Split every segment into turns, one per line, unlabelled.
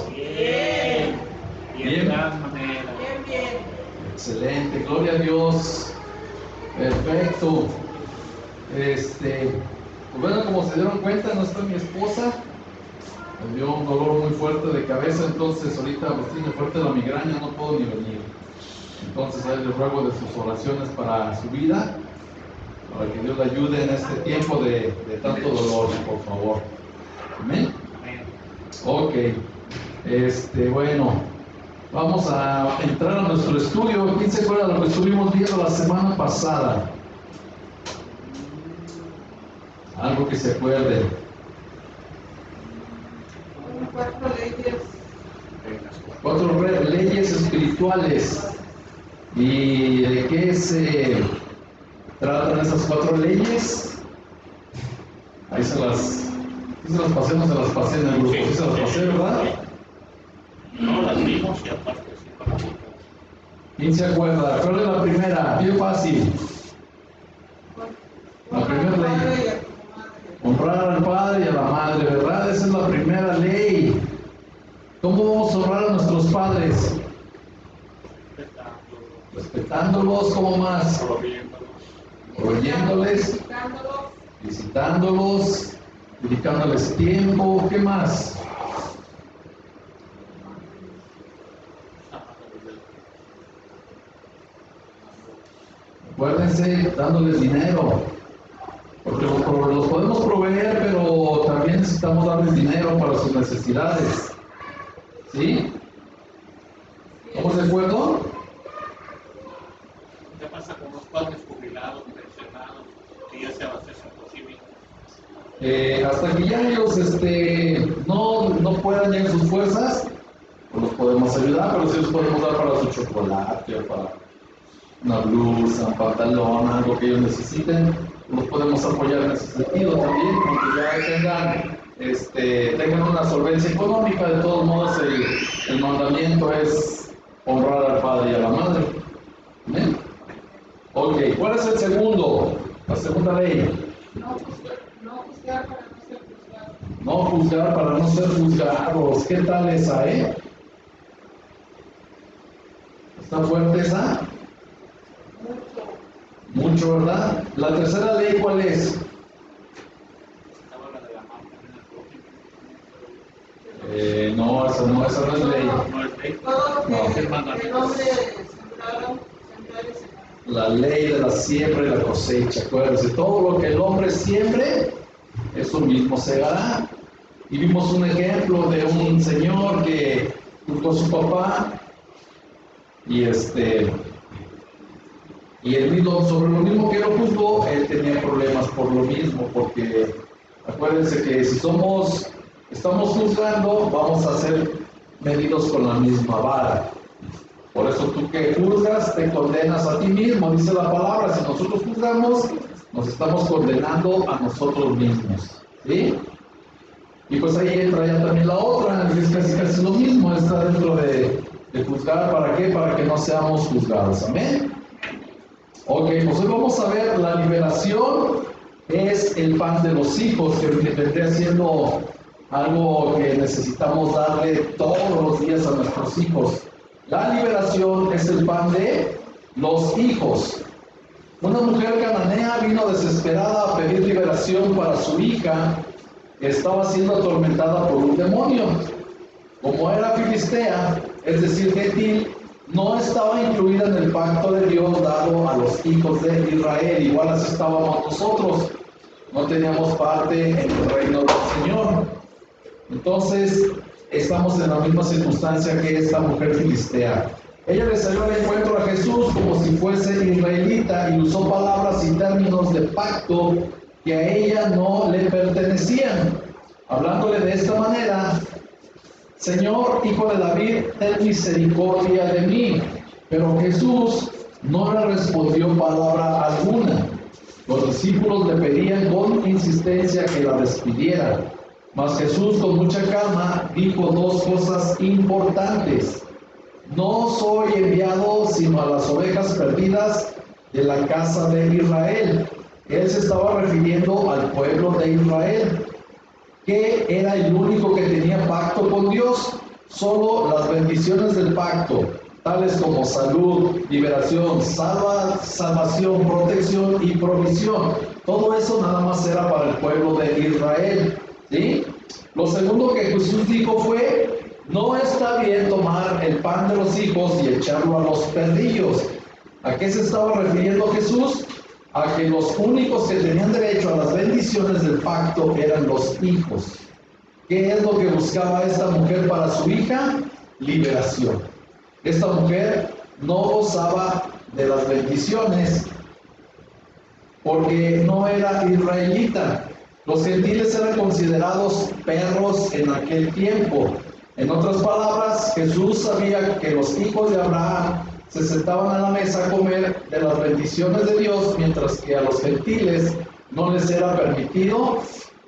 Bien.
Bien.
Bien.
Excelente, gloria a Dios. Perfecto. Pues bueno, como se dieron cuenta, no está mi esposa. Me dio un dolor muy fuerte de cabeza, entonces ahorita pues tiene fuerte la migraña, no puedo ni venir. Entonces ahí les ruego de sus oraciones para su vida, para que Dios le ayude en este tiempo de tanto dolor, por favor. Amén. Ok. Bueno, vamos a entrar a nuestro estudio. ¿Quién se acuerda de lo que estuvimos viendo la semana pasada? Algo que se acuerde. 4 leyes espirituales. ¿Y de qué se tratan esas 4 leyes? Ahí se las pasé, no se las pasé en el grupo. Sí se las pasé, ¿verdad?
No las vimos y aparte sí.
¿Quién se acuerda? ¿Cuál es la primera? Bien fácil. La primera ley. Honrar al padre y a la madre, ¿verdad? Esa es la primera ley. ¿Cómo vamos a honrar a nuestros padres? Respetándolos, ¿cómo más? Proveyéndoles, visitándolos, dedicándoles tiempo, ¿qué más? Acuérdense, dándoles dinero, porque los podemos proveer, pero también necesitamos darles dinero para sus necesidades. ¿Sí? ¿Estamos de acuerdo?
¿Qué pasa con los padres jubilados, pensionados, que ya se abastecen por sí mismos?
Hasta que ya ellos no puedan ya en sus fuerzas, pues los podemos ayudar, pero sí los podemos dar para su chocolate, o para una blusa, un pantalón, algo que ellos necesiten. Los podemos apoyar en ese sentido también, aunque ya tengan una solvencia económica. De todos modos, el mandamiento es honrar al padre y a la madre. ¿Amén? Ok, ¿cuál es el segundo? La segunda ley. No juzgar para no ser juzgados. ¿Qué tal esa, ¿Está fuerte esa? Mucho, ¿verdad? La tercera ley, ¿cuál es? No, esa no es ley. La ley de la siembra y la cosecha, acuérdense, todo lo que el hombre siembre, eso mismo segará. Y vimos un ejemplo de un señor que buscó a su papá y sobre lo mismo que lo juzgó, él tenía problemas por lo mismo, porque acuérdense que si estamos juzgando, vamos a ser medidos con la misma vara. Por eso tú que juzgas, te condenas a ti mismo, dice la palabra. Si nosotros juzgamos, nos estamos condenando a nosotros mismos. ¿Sí? Y pues ahí entra ya también la otra, que es casi lo mismo, está dentro de juzgar. ¿Para qué? Para que no seamos juzgados. Amén. Ok, pues hoy vamos a ver la liberación es el pan de los hijos, que vendría siendo algo que necesitamos darle todos los días a nuestros hijos. La liberación es el pan de los hijos. Una mujer cananea vino desesperada a pedir liberación para su hija, que estaba siendo atormentada por un demonio. Como era filistea, es decir, gentil, no estaba incluida en el pacto de Dios dado a los hijos de Israel, igual así estábamos nosotros, no teníamos parte en el reino del Señor. Entonces, estamos en la misma circunstancia que esta mujer filistea. Ella le salió al encuentro a Jesús como si fuese israelita y usó palabras y términos de pacto que a ella no le pertenecían, hablándole de esta manera: Señor, hijo de David, ten misericordia de mí. Pero Jesús no le respondió palabra alguna. Los discípulos le pedían con insistencia que la despidiera. Mas Jesús, con mucha calma, dijo 2 cosas importantes. No soy enviado sino a las ovejas perdidas de la casa de Israel. Él se estaba refiriendo al pueblo de Israel. que era el único que tenía pacto con Dios. Solo las bendiciones del pacto, tales como salud, liberación, salvación, protección y provisión. Todo eso nada más era para el pueblo de Israel, ¿sí? Lo segundo que Jesús dijo fue: no está bien tomar el pan de los hijos y echarlo a los perrillos. ¿A qué se estaba refiriendo Jesús? A que los únicos que tenían derecho a las bendiciones del pacto eran los hijos. ¿Qué es lo que buscaba esta mujer para su hija? Liberación. Esta mujer no gozaba de las bendiciones porque no era israelita. Los gentiles eran considerados perros en aquel tiempo. En otras palabras, Jesús sabía que los hijos de Abraham se sentaban a la mesa a comer de las bendiciones de Dios, mientras que a los gentiles no les era permitido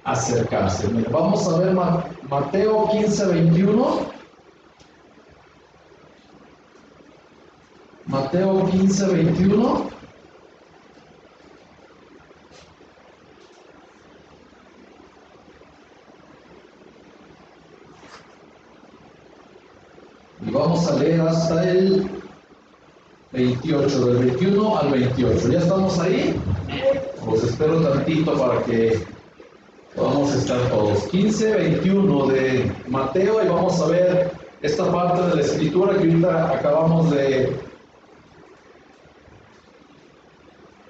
acercarse. Vamos a ver Mateo 15:21. Mateo 15:21. Y vamos a leer hasta el 28, del 21 al 28. ¿Ya estamos ahí? Los espero tantito para que podamos estar todos. 15:21 de Mateo, y vamos a ver esta parte de la escritura que ahorita acabamos de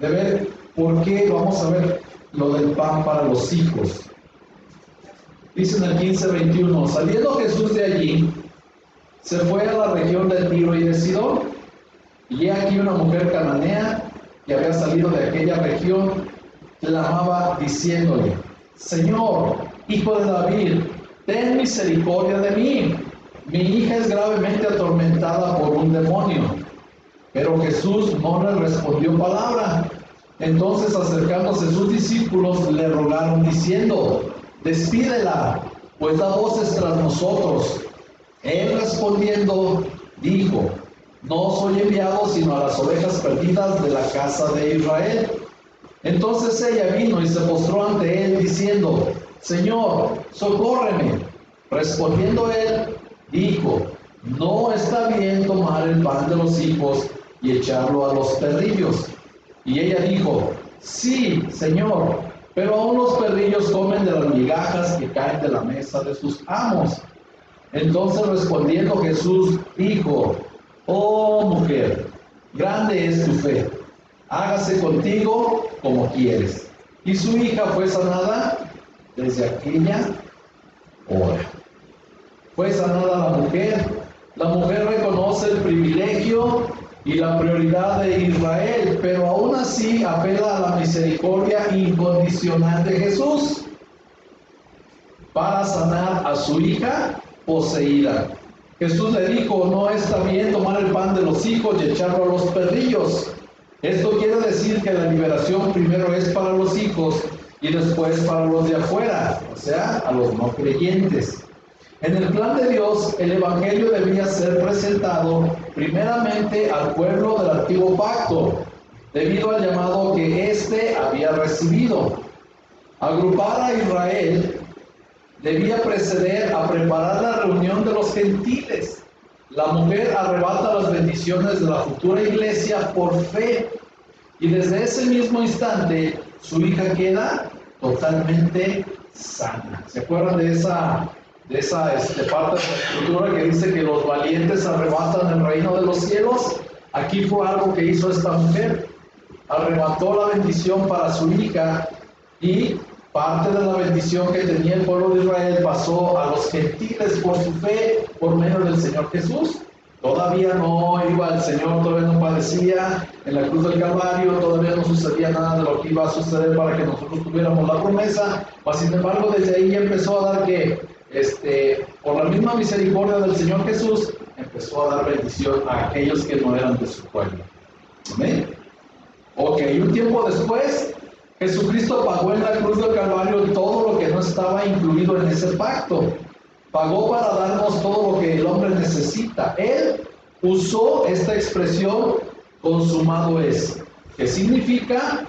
ver. ¿Por qué? Vamos a ver lo del pan para los hijos. Dice en el 15:21: saliendo Jesús de allí, se fue a la región de Tiro y de Sidón, y he aquí una mujer cananea que había salido de aquella región clamaba diciéndole: Señor, hijo de David, ten misericordia de mí, mi hija es gravemente atormentada por un demonio. Pero Jesús no le respondió palabra. Entonces, acercándose sus discípulos, le rogaron diciendo: despídela, pues da voces tras nosotros. Él respondiendo dijo: no soy enviado sino a las ovejas perdidas de la casa de Israel. Entonces ella vino y se postró ante él diciendo: Señor, socórreme. Respondiendo él, dijo: no está bien tomar el pan de los hijos y echarlo a los perrillos. Y ella dijo: sí, Señor, pero aún los perrillos comen de las migajas que caen de la mesa de sus amos. Entonces respondiendo Jesús dijo: oh mujer, grande es tu fe, hágase contigo como quieres. Y su hija fue sanada desde aquella hora. Fue sanada la mujer. La mujer reconoce el privilegio y la prioridad de Israel, pero aún así apela a la misericordia incondicional de Jesús para sanar a su hija poseída. Jesús le dijo: no está bien tomar el pan de los hijos y echarlo a los perrillos. Esto quiere decir que la liberación primero es para los hijos y después para los de afuera, o sea, a los no creyentes. En el plan de Dios, el Evangelio debía ser presentado primeramente al pueblo del antiguo pacto, debido al llamado que éste había recibido. Agrupar a Israel debía preceder a preparar la reunión de los gentiles. La mujer arrebata las bendiciones de la futura iglesia por fe, y desde ese mismo instante su hija queda totalmente sana. ¿Se acuerdan de esa parte de la escritura que dice que los valientes arrebatan el reino de los cielos? Aquí fue algo que hizo esta mujer. Arrebató la bendición para su hija, y parte de la bendición que tenía el pueblo de Israel pasó a los gentiles por su fe, por medio del Señor Jesús. Todavía no iba el Señor, todavía no padecía en la cruz del Calvario, todavía no sucedía nada de lo que iba a suceder para que nosotros tuviéramos la promesa. Mas, sin embargo, desde ahí empezó a dar por la misma misericordia del Señor Jesús, empezó a dar bendición a aquellos que no eran de su pueblo. ¿Amén? Ok, un tiempo después, Jesucristo pagó en la cruz del Calvario todo lo que no estaba incluido en ese pacto. Pagó para darnos todo lo que el hombre necesita. Él usó esta expresión: consumado es, que significa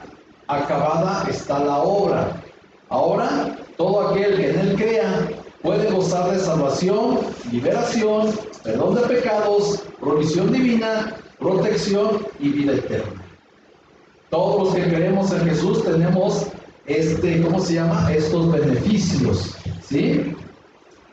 acabada está la obra. Ahora Todo aquel que en Él crea puede gozar de salvación, liberación, perdón de pecados, provisión divina, protección y vida eterna. Todos los que creemos en Jesús tenemos estos beneficios, ¿sí?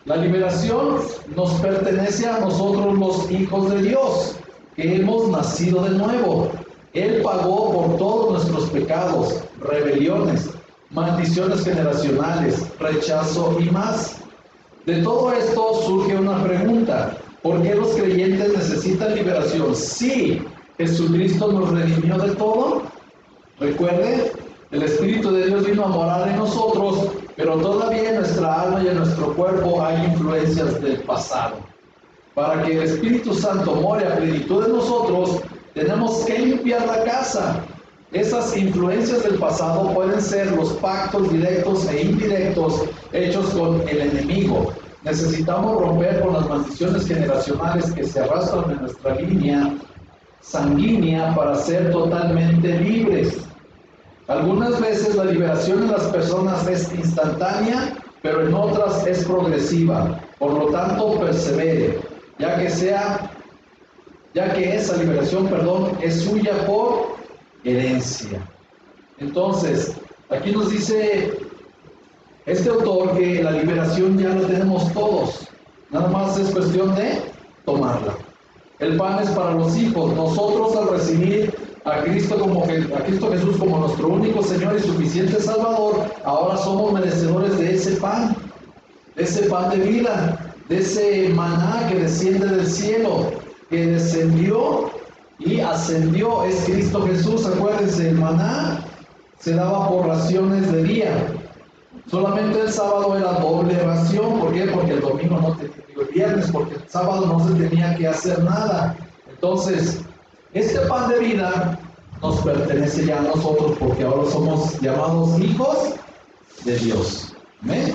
La liberación nos pertenece a nosotros los hijos de Dios, que hemos nacido de nuevo. Él pagó por todos nuestros pecados, rebeliones, maldiciones generacionales, rechazo y más. De todo esto surge una pregunta: ¿por qué los creyentes necesitan liberación? Sí, Jesucristo nos redimió de todo. Recuerde, el Espíritu de Dios vino a morar en nosotros, pero todavía en nuestra alma y en nuestro cuerpo hay influencias del pasado. Para que el Espíritu Santo more a plenitud en nosotros, tenemos que limpiar la casa. Esas influencias del pasado pueden ser los pactos directos e indirectos hechos con el enemigo. Necesitamos romper con las maldiciones generacionales que se arrastran en nuestra línea sanguínea para ser totalmente libres. Algunas veces la liberación en las personas es instantánea, pero en otras es progresiva. Por lo tanto, persevere, ya que esa liberación, es suya por herencia. Entonces, aquí nos dice este autor que la liberación ya la tenemos todos, nada más es cuestión de tomarla. El pan es para los hijos. Nosotros, al recibir a Cristo Jesús como nuestro único Señor y suficiente Salvador, ahora somos merecedores de ese pan de vida, de ese maná que desciende del cielo, que descendió y ascendió, es Cristo Jesús. Acuérdense, el maná se daba por raciones de día. Solamente el sábado era doble ración. ¿Por qué? Porque el domingo no tenía, el viernes, porque el sábado no se tenía que hacer nada. Entonces, este pan de vida nos pertenece ya a nosotros, porque ahora somos llamados hijos de Dios. ¿Amén?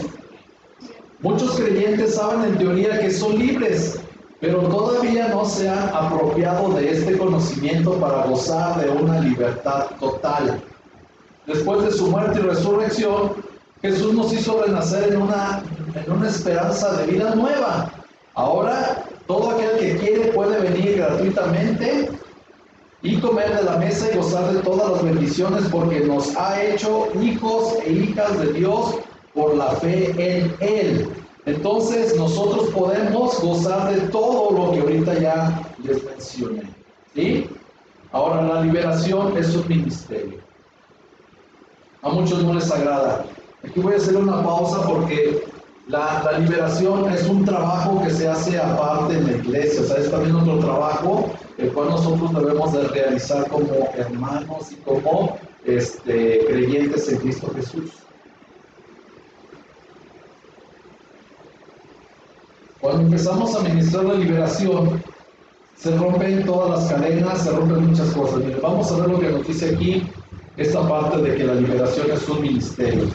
Muchos creyentes saben en teoría que son libres, pero todavía no se han apropiado de este conocimiento para gozar de una libertad total. Después de su muerte y resurrección, Jesús nos hizo renacer en una esperanza de vida nueva. Ahora, todo aquel que quiere puede venir gratuitamente y comer de la mesa y gozar de todas las bendiciones, porque nos ha hecho hijos e hijas de Dios por la fe en Él. Entonces, nosotros podemos gozar de todo lo que ahorita ya les mencioné, ¿sí? Ahora, la liberación es un ministerio. A muchos no les agrada. Aquí voy a hacer una pausa porque la liberación es un trabajo que se hace aparte en la iglesia. O sea, es también otro trabajo el cual nosotros debemos de realizar como hermanos y como creyentes en Cristo Jesús. Cuando empezamos a ministrar la liberación, se rompen todas las cadenas, se rompen muchas cosas. Miren, vamos a ver lo que nos dice aquí esta parte de que la liberación es un ministerio.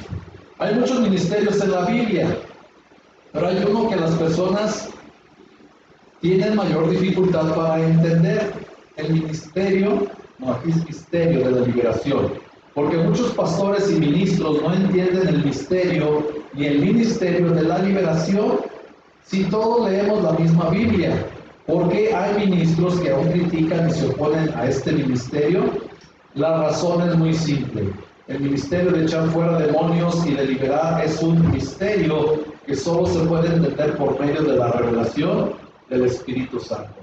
Hay muchos ministerios en la Biblia, pero hay uno que las personas tienen mayor dificultad para entender. El ministerio, aquí es misterio de la liberación, porque muchos pastores y ministros no entienden el misterio ni el ministerio de la liberación. Si todos leemos la misma Biblia, ¿por qué hay ministros que aún critican y se oponen a este ministerio? La razón es muy simple. El ministerio de echar fuera demonios y de liberar es un misterio que solo se puede entender por medio de la revelación del Espíritu Santo.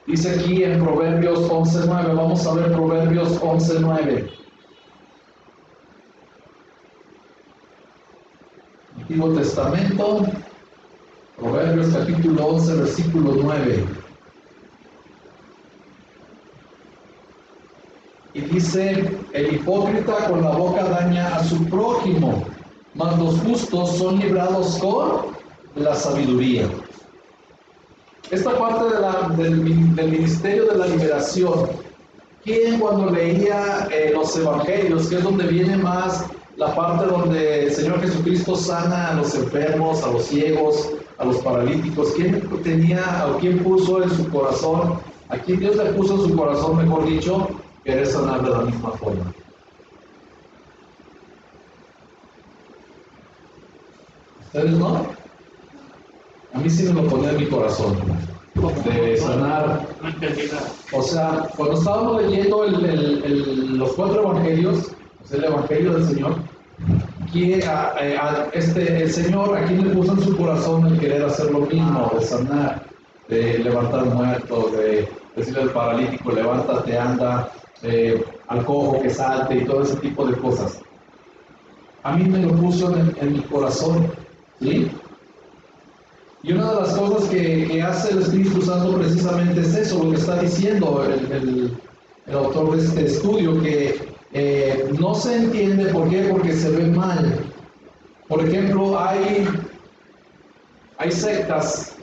Dice aquí en Proverbios 11:9, vamos a ver Proverbios 11:9. Antiguo Testamento, Proverbios capítulo 11, versículo 9. Y dice: el hipócrita con la boca daña a su prójimo, mas los justos son librados con la sabiduría. Esta parte del ministerio de la liberación, ¿quién cuando leía los evangelios, que es donde viene más la parte donde el Señor Jesucristo sana a los enfermos, a los ciegos, a los paralíticos? ¿Quién puso en su corazón, a quién Dios le puso en su corazón, mejor dicho, querer sanar de la misma forma? ¿Ustedes no? A mí sí me lo ponía en mi corazón, de sanar.
No entendí nada.
O sea, cuando estábamos leyendo los 4 evangelios, o sea, el evangelio del Señor, el Señor aquí le puso en su corazón el querer hacer lo mismo, de sanar, de levantar muertos, de decirle al paralítico, levántate, anda, al cojo que salte y todo ese tipo de cosas. A mí me lo puso en mi corazón, ¿sí? Y una de las cosas que hace el Espíritu Santo precisamente es eso, lo que está diciendo el autor de este estudio, que no se entiende por qué, porque se ve mal. Por ejemplo, hay sectas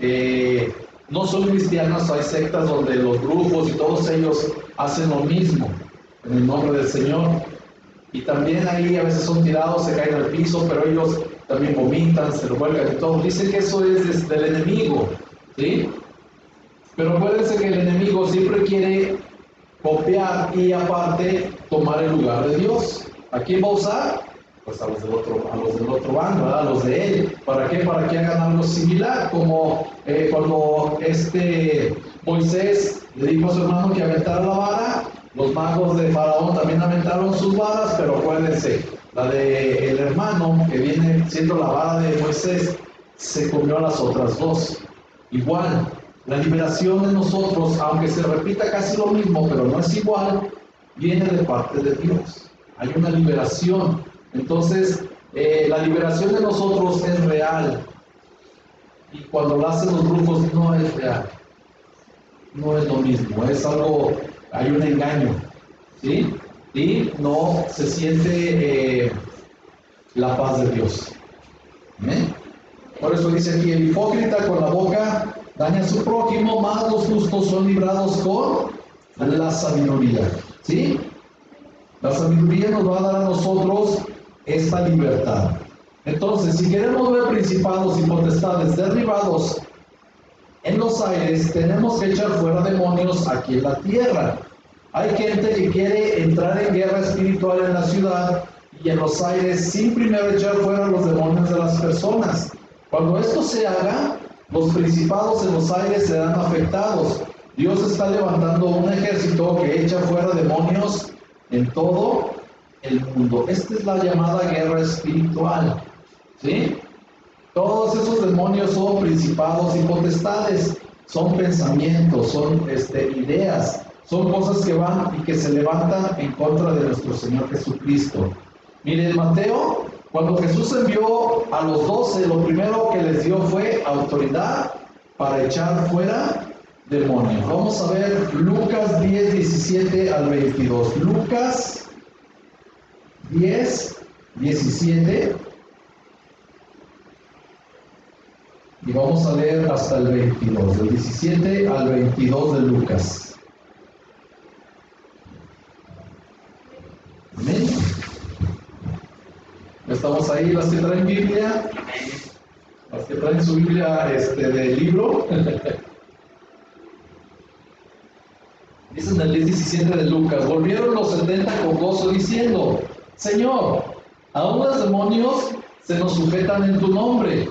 no son cristianas, hay sectas donde los grupos y todos ellos hacen lo mismo en el nombre del Señor. Y también ahí a veces son tirados, se caen al piso, pero ellos también vomitan, se revuelcan y todo. Dicen que eso es del enemigo, ¿sí? Pero acuérdense que el enemigo siempre quiere copiar y aparte tomar el lugar de Dios. ¿A quién va a usar? Pues a los del otro bando, ¿verdad? A los de él. ¿Para qué? Para que hagan algo similar, como cuando Moisés le dijo a su hermano que aventara la vara. Los magos de Faraón también aventaron sus varas, pero acuérdense, la del hermano, que viene siendo la vara de Moisés, se comió a las otras 2. Igual, la liberación de nosotros, aunque se repita casi lo mismo, pero no es igual, viene de parte de Dios. Hay una liberación. Entonces, la liberación de nosotros es real. Y cuando lo hacen los grupos no es real. No es lo mismo, es algo, hay un engaño, ¿sí? Y no se siente la paz de Dios. ¿Amén? Por eso dice aquí, el hipócrita con la boca daña a su prójimo, mas los justos son librados con la sabiduría, ¿sí? La sabiduría nos va a dar a nosotros esta libertad. Entonces, si queremos ver principados y potestades derribados en los aires, tenemos que echar fuera demonios aquí en la tierra. Hay gente que quiere entrar en guerra espiritual en la ciudad y en los aires sin primero echar fuera los demonios de las personas. Cuando esto se haga, los principados en los aires serán afectados. Dios está levantando un ejército que echa fuera demonios en todo el mundo. Esta es la llamada guerra espiritual, ¿sí? Todos esos demonios son principados y potestades, son pensamientos, son ideas, son cosas que van y que se levantan en contra de nuestro Señor Jesucristo. Miren, Mateo, cuando Jesús envió a los 12, lo primero que les dio fue autoridad para echar fuera demonios. Vamos a ver Lucas 10, 17 al 22. Lucas 10, 17. Y vamos a leer hasta el 22, del 17 al 22 de Lucas. Amén. ¿Estamos ahí las que traen Biblia? Las que traen su Biblia de libro. Dicen en el 17 de Lucas, volvieron los 70 con gozo diciendo, Señor, aún los demonios se nos sujetan en tu nombre.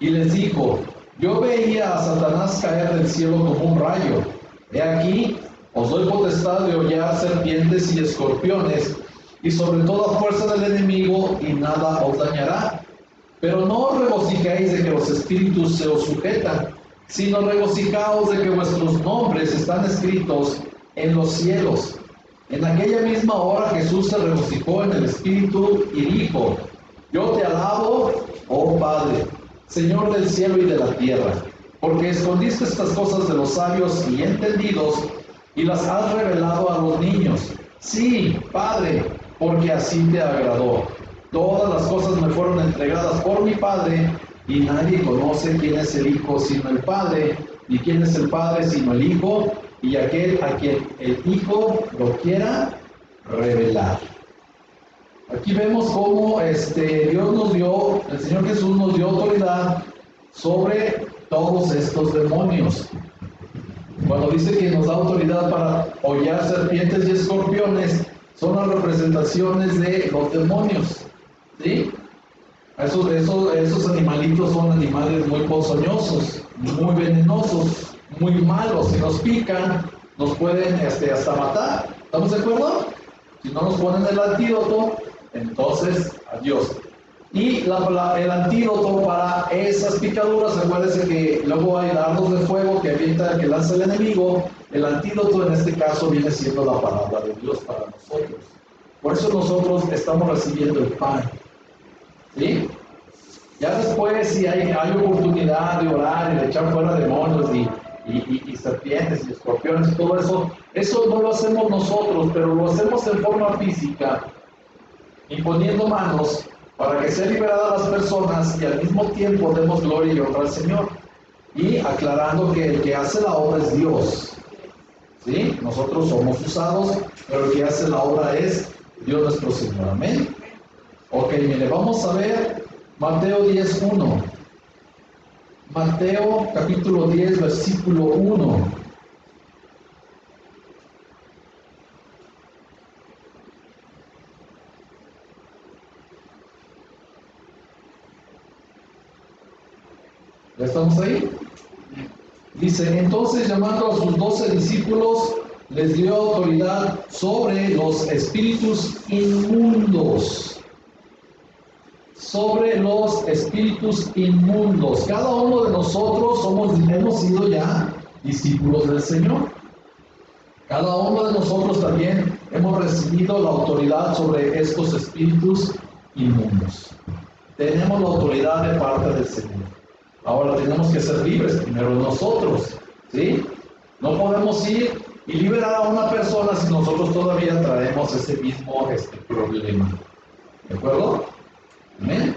Y les dijo, yo veía a Satanás caer del cielo como un rayo. He aquí, os doy potestad de hollar serpientes y escorpiones, y sobre toda fuerza del enemigo, y nada os dañará. Pero no os regocijéis de que los espíritus se os sujetan, sino regocijaos de que vuestros nombres están escritos en los cielos. En aquella misma hora Jesús se regocijó en el espíritu y dijo, yo te alabo, oh Padre, Señor del cielo y de la tierra, porque escondiste estas cosas de los sabios y entendidos y las has revelado a los niños. Sí, Padre, porque así te agradó. Todas las cosas me fueron entregadas por mi Padre, y nadie conoce quién es el Hijo sino el Padre, ni quién es el Padre sino el Hijo, y aquel a quien el Hijo lo quiera revelar. Aquí vemos cómo Dios nos dio, el Señor Jesús nos dio autoridad sobre todos estos demonios. Cuando dice que nos da autoridad para hollar serpientes y escorpiones, son las representaciones de los demonios, ¿sí? Esos animalitos son animales muy ponzoñosos, muy venenosos, muy malos. Si nos pican, nos pueden hasta matar. ¿Estamos de acuerdo? Si no nos ponen el antídoto, entonces adiós. Y el antídoto para esas picaduras, acuérdense que luego hay dardos de fuego que avienta, que lanza el enemigo. El antídoto en este caso viene siendo la palabra de Dios para nosotros. Por eso nosotros estamos recibiendo el pan. ¿Sí? Ya después, si hay oportunidad de orar y de echar fuera demonios y serpientes y escorpiones y todo eso no lo hacemos nosotros, pero lo hacemos en forma física, imponiendo manos para que sean liberadas las personas y al mismo tiempo demos gloria y honra al Señor. Y aclarando que el que hace la obra es Dios. ¿Sí? Nosotros somos usados, pero el que hace la obra es Dios nuestro Señor. Amén. Ok, mire, vamos a ver Mateo 10:1. Mateo capítulo 10, versículo 1. ¿Ya estamos ahí? Dice, entonces llamando a sus 12 discípulos, les dio autoridad sobre los espíritus inmundos. Sobre los espíritus inmundos. Cada uno de nosotros hemos sido ya discípulos del Señor. Cada uno de nosotros también hemos recibido la autoridad sobre estos espíritus inmundos. Tenemos la autoridad de parte del Señor. Ahora tenemos que ser libres primero nosotros, ¿sí? No podemos ir y liberar a una persona si nosotros todavía traemos ese mismo problema. ¿De acuerdo? Amén.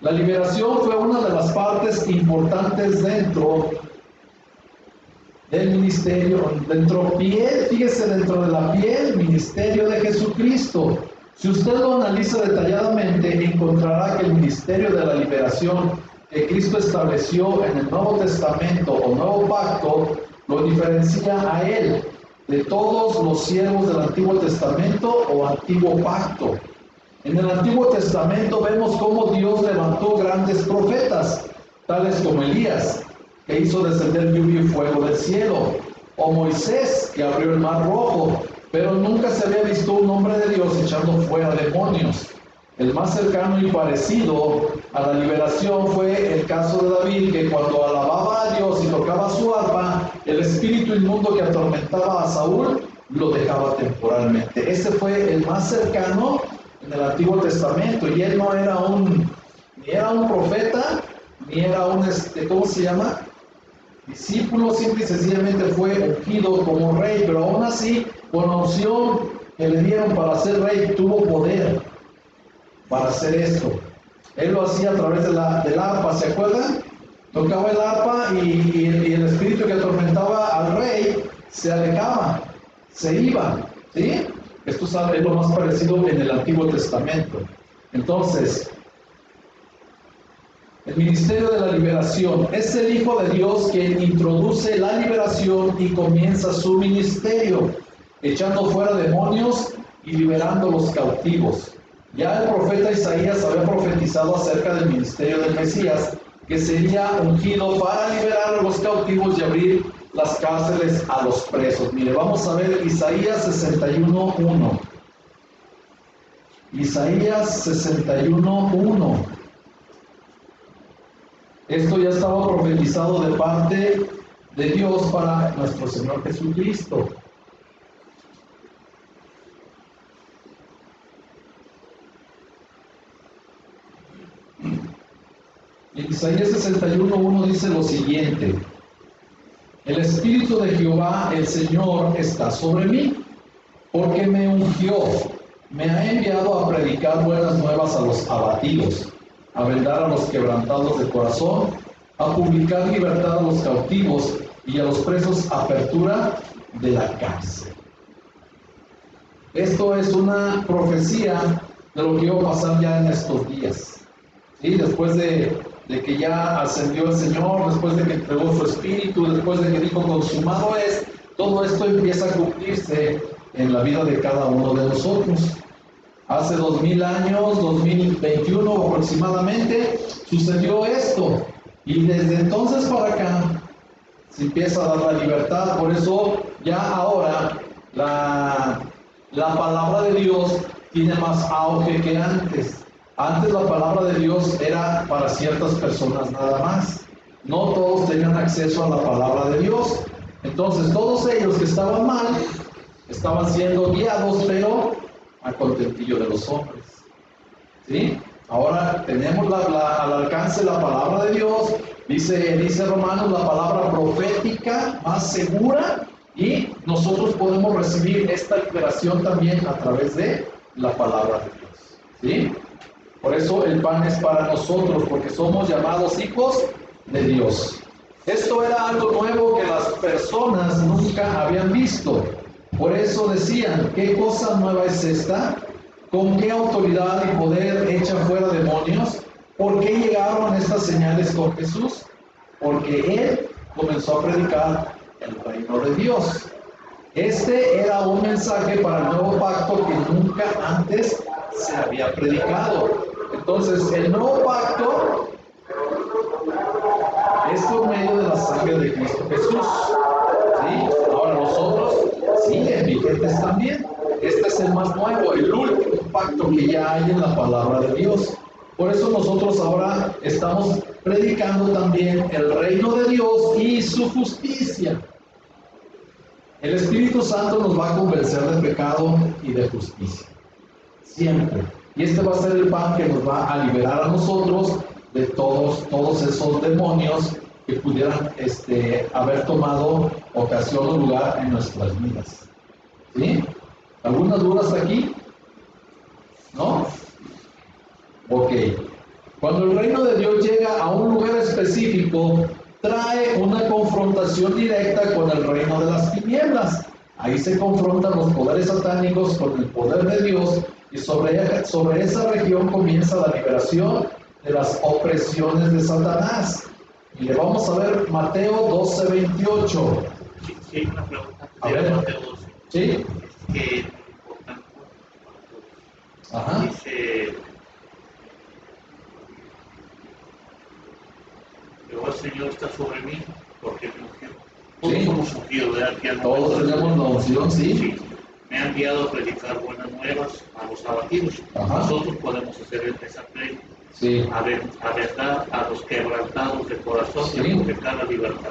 La liberación fue una de las partes importantes dentro del ministerio, fíjese, dentro de la piel, ministerio de Jesucristo. Si usted lo analiza detalladamente, encontrará que el ministerio de la liberación que Cristo estableció en el Nuevo Testamento o Nuevo Pacto lo diferencia a Él de todos los siervos del Antiguo Testamento o Antiguo Pacto. En el Antiguo Testamento vemos cómo Dios levantó grandes profetas, tales como Elías, que hizo descender lluvia y fuego del cielo, o Moisés, que abrió el mar rojo, pero nunca se había visto un hombre de Dios echando fuera demonios. El más cercano y parecido a la liberación fue el caso de David, que cuando alababa a Dios y tocaba su arpa, el espíritu inmundo que atormentaba a Saúl lo dejaba temporalmente. Ese fue el más cercano en el Antiguo Testamento, y él no era ni era un profeta, ni era un, ¿cómo se llama? Discípulo, simple y sencillamente fue ungido como rey, pero aún así, con la unción que le dieron para ser rey, tuvo poder para hacer esto. Él lo hacía a través del arpa, ¿se acuerdan? Tocaba el arpa y el espíritu que atormentaba al rey se alejaba, se iba, ¿sí? Esto es lo más parecido en el Antiguo Testamento. Entonces, el ministerio de la liberación es el Hijo de Dios quien introduce la liberación y comienza su ministerio, echando fuera demonios y liberando a los cautivos. Ya el profeta Isaías había profetizado acerca del ministerio del Mesías, que sería ungido para liberar a los cautivos y abrir las cárceles a los presos. Mire, vamos a ver Isaías 61:1. Isaías 61:1. Esto ya estaba profetizado de parte de Dios para nuestro Señor Jesucristo. En Isaías 61:1 dice lo siguiente: el Espíritu de Jehová, el Señor, está sobre mí, porque me ungió, me ha enviado a predicar buenas nuevas a los abatidos, a vendar a los quebrantados de corazón, a publicar libertad a los cautivos y a los presos apertura de la cárcel. Esto es una profecía de lo que iba a pasar ya en estos días. ¿Sí? Después de que ya ascendió el Señor, después de que entregó su espíritu, después de que dijo consumado es, todo esto empieza a cumplirse en la vida de cada uno de nosotros. Hace 2000 años, 2021 aproximadamente, sucedió esto. Y desde entonces para acá se empieza a dar la libertad. Por eso ya ahora la palabra de Dios tiene más auge que antes. Antes la palabra de Dios era para ciertas personas nada más. No todos tenían acceso a la palabra de Dios. Entonces todos ellos que estaban mal estaban siendo guiados, pero a contentillo de los hombres. ¿Sí? Ahora tenemos al alcance la palabra de Dios. Dice Romanos, la palabra profética más segura, y nosotros podemos recibir esta liberación también a través de la palabra de Dios. ¿Sí? Por eso el pan es para nosotros, porque somos llamados hijos de Dios. Esto era algo nuevo que las personas nunca habían visto. Por eso decían, ¿qué cosa nueva es esta? ¿Con qué autoridad y poder echa fuera demonios? ¿Por qué llegaron estas señales con Jesús? Porque Él comenzó a predicar el reino de Dios. Este era un mensaje para el nuevo pacto que nunca antes se había predicado. Entonces, el nuevo pacto es por medio de la sangre de Cristo Jesús. ¿Sí? Ahora nosotros siguen vigentes también. Este es el más nuevo, el último pacto que ya hay en la palabra de Dios. Por eso nosotros ahora estamos predicando también el reino de Dios y su justicia. El Espíritu Santo nos va a convencer de pecado y de justicia. Siempre. Y este va a ser el pan que nos va a liberar a nosotros de todos esos demonios que pudieran haber tomado ocasión o lugar en nuestras vidas. ¿Sí? ¿Algunas dudas aquí? ¿No? Ok. Cuando el reino de Dios llega a un lugar específico, trae una confrontación directa con el reino de las tinieblas. Ahí se confrontan los poderes satánicos con el poder de Dios, y sobre esa región comienza la liberación de las opresiones de Satanás. Y le vamos a ver Mateo 12:28.
Sí, hay una pregunta.
A ver.
Mateo 12.
¿Sí?
Es que es importante.
Ajá.
Dice, Jehová el Señor está sobre mí, porque me ungió. Todos
Sí.
somos ungidos, ¿verdad? Aquí al
Todos
momento.
tenemos la unción, ¿sí?
Sí. Me ha enviado a predicar buenas nuevas a los abatidos.
Ajá.
Nosotros podemos hacer esa predica.
Sí.
A verdad a los quebrantados de corazón,
Sí.
y a publicar la libertad.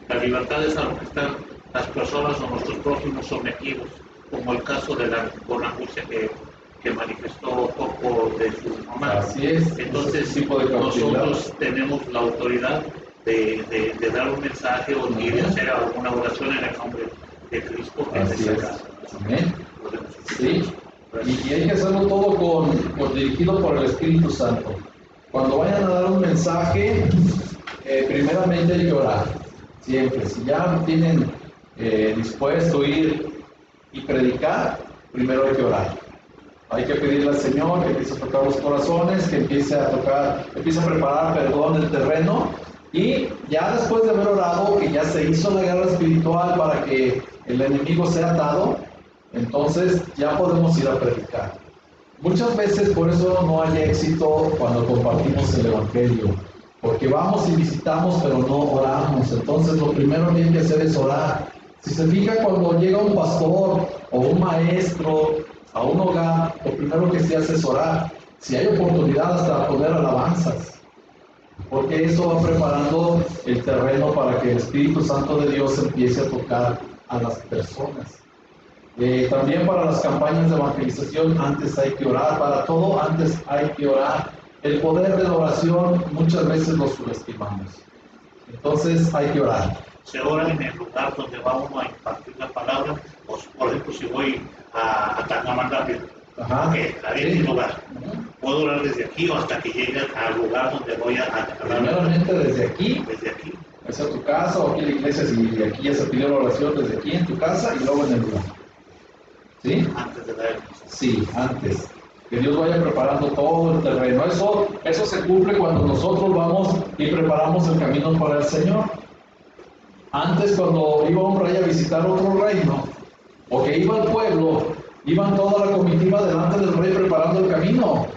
La libertad es a lo que están las personas o nuestros prójimos sometidos, como el caso de la angustia que manifestó Coco de su mamá.
Así es.
Entonces,
Ese tipo de cautividad.
nosotros tenemos la autoridad de dar un mensaje o de hacer alguna oración en el nombre de Cristo.
Así es. Amén.
Podemos hacer.
Sí. Y hay que hacerlo todo dirigido por el Espíritu Santo. Cuando vayan a dar un mensaje, primeramente hay que orar. Siempre. Si ya tienen dispuesto a ir y predicar, primero hay que orar. Hay que pedirle al Señor que empiece a tocar los corazones, que empiece a preparar, el terreno. Y ya después de haber orado, que ya se hizo la guerra espiritual para que el enemigo sea atado, entonces ya podemos ir a predicar. Muchas veces por eso no hay éxito cuando compartimos el Evangelio, porque vamos y visitamos pero no oramos. Entonces lo primero que hay que hacer es orar. Si se fija, cuando llega un pastor o un maestro a un hogar, lo primero que se hace es orar. Si hay oportunidad, hasta poner alabanzas, porque eso va preparando el terreno para que el Espíritu Santo de Dios empiece a tocar a las personas. También para las campañas de evangelización antes hay que orar, para todo antes hay que orar. El poder de la oración muchas veces lo subestimamos. Entonces hay que orar.
Se ora en el lugar donde vamos a impartir la palabra. Por ejemplo, si voy a Tangamandapio, ahí es mi lugar. Puedo orar desde aquí o hasta que llegue al lugar donde voy a hablar.
Primeramente desde aquí.
Desde aquí.
Es a tu casa o aquí en la iglesia, si aquí ya se pidió la oración, desde aquí en tu casa y luego en el lugar. ¿Sí?
Antes de dar el mensaje.
Sí, antes. Que Dios vaya preparando todo el terreno. Eso se cumple cuando nosotros vamos y preparamos el camino para el Señor. Antes, cuando iba un rey a visitar otro reino, o que iba al pueblo, Iban toda la comitiva delante del rey preparando el camino,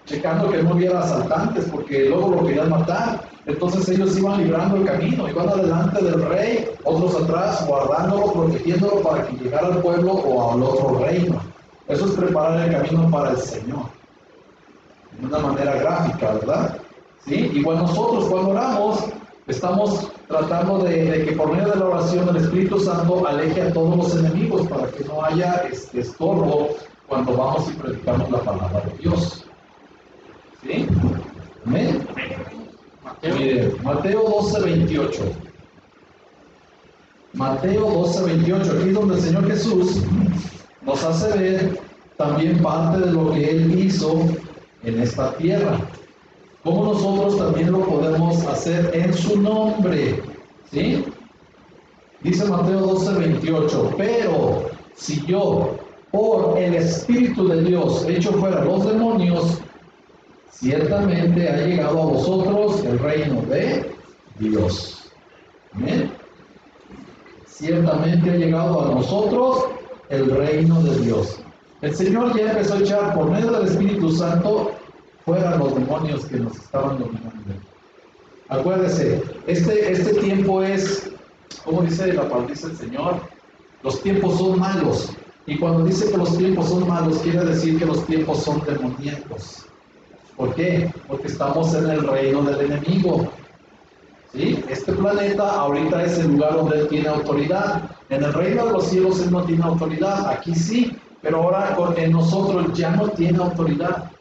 checando que no hubiera asaltantes, porque luego lo querían matar. Entonces ellos iban librando el camino, iban adelante del rey, otros atrás, guardándolo, protegiéndolo para que llegara al pueblo o al otro reino. Eso es preparar el camino para el Señor. De una manera gráfica, ¿verdad? ¿Sí? Igual nosotros cuando oramos, estamos tratando de que por medio de la oración el Espíritu Santo aleje a todos los enemigos para que no haya estorbo cuando vamos y predicamos la palabra de Dios. ¿Sí? Amén. Mire, Mateo 12:28. Mateo 12:28. Aquí es donde el Señor Jesús nos hace ver también parte de lo que Él hizo en esta tierra. Como nosotros también lo podemos hacer en su nombre. ¿Sí? Dice Mateo 12:28. Pero si yo, por el Espíritu de Dios, echo fuera los demonios, ciertamente ha llegado a vosotros el reino de Dios. ¿Amén? Ciertamente ha llegado a nosotros el reino de Dios. El Señor ya empezó a echar por medio del Espíritu Santo fuera los demonios que nos estaban dominando. Acuérdese, este tiempo es, como dice el Señor, los tiempos son malos. Y cuando dice que los tiempos son malos, quiere decir que los tiempos son demoníacos. ¿Por qué? Porque estamos en el reino del enemigo. ¿Sí? Este planeta ahorita es el lugar donde Él tiene autoridad. En el reino de los cielos Él no tiene autoridad. Aquí sí, pero ahora en nosotros ya no tiene autoridad.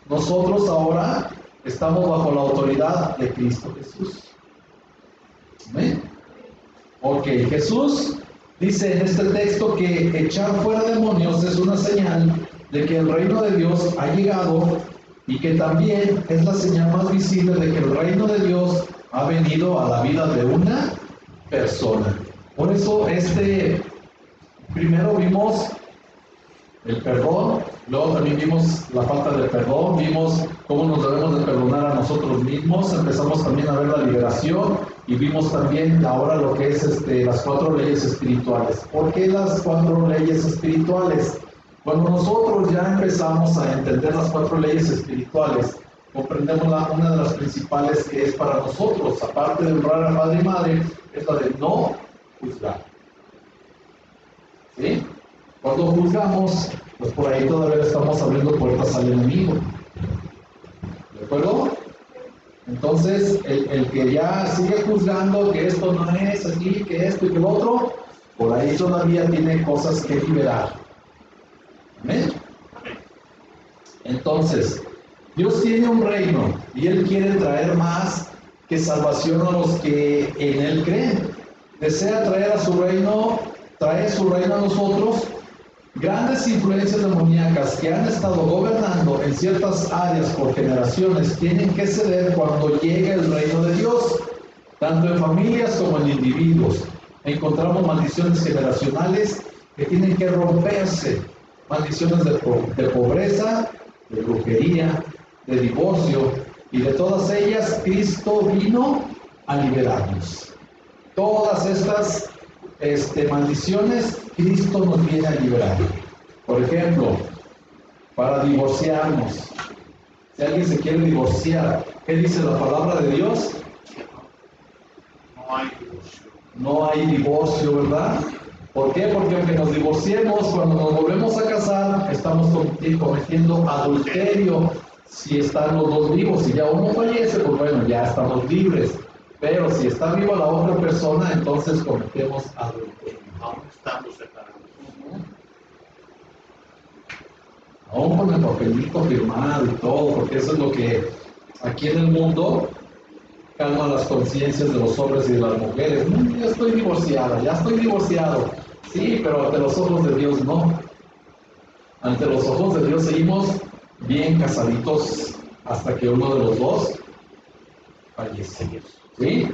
Nosotros ahora estamos bajo la autoridad de Cristo Jesús. ¿Amén? Ok, Jesús dice en este texto que echar fuera demonios es una señal de que el reino de Dios ha llegado y que también es la señal más visible de que el reino de Dios ha venido a la vida de una persona. Por eso primero vimos el perdón, luego también vimos la falta de perdón, vimos cómo nos debemos de perdonar a nosotros mismos, empezamos también a ver la liberación y vimos también ahora lo que es las 4 leyes espirituales. ¿Por qué las 4 leyes espirituales? Cuando nosotros ya empezamos a entender las 4 leyes espirituales, comprendemos una de las principales que es para nosotros, aparte de honrar a padre y madre, es la de no juzgar. ¿Sí? Cuando juzgamos, pues por ahí todavía estamos abriendo puertas al enemigo. ¿De acuerdo? Entonces, el que ya sigue juzgando que esto no es aquí, que esto y que lo otro, por ahí todavía tiene cosas que liberar. ¿Amén? Entonces, Dios tiene un reino y Él quiere traer más que salvación a los que en Él creen. Desea traer su reino a nosotros. Grandes influencias demoníacas que han estado gobernando en ciertas áreas por generaciones tienen que ceder cuando llegue el reino de Dios, tanto en familias como en individuos. Encontramos maldiciones generacionales que tienen que romperse, maldiciones de pobreza, de brujería, de divorcio, y de todas ellas Cristo vino a liberarnos. Todas estas maldiciones, Cristo nos viene a liberar. Por ejemplo, para divorciarnos. Si alguien se quiere divorciar, ¿qué dice la palabra de Dios?
No hay divorcio.
No hay divorcio, ¿verdad? ¿Por qué? Porque aunque nos divorciemos, cuando nos volvemos a casar, estamos cometiendo adulterio. Si están los dos vivos, si ya uno fallece, pues bueno, ya estamos libres. Pero si está viva la otra persona, entonces cometemos adulterio.
Aún estamos separados.
Aún con el papelito firmado y todo, porque eso es lo que aquí en el mundo calma las conciencias de los hombres y de las mujeres. Ya estoy divorciada, ya estoy divorciado. Sí, pero ante los ojos de Dios no. Ante los ojos de Dios seguimos bien casaditos hasta que uno de los dos fallece. ¿Sí?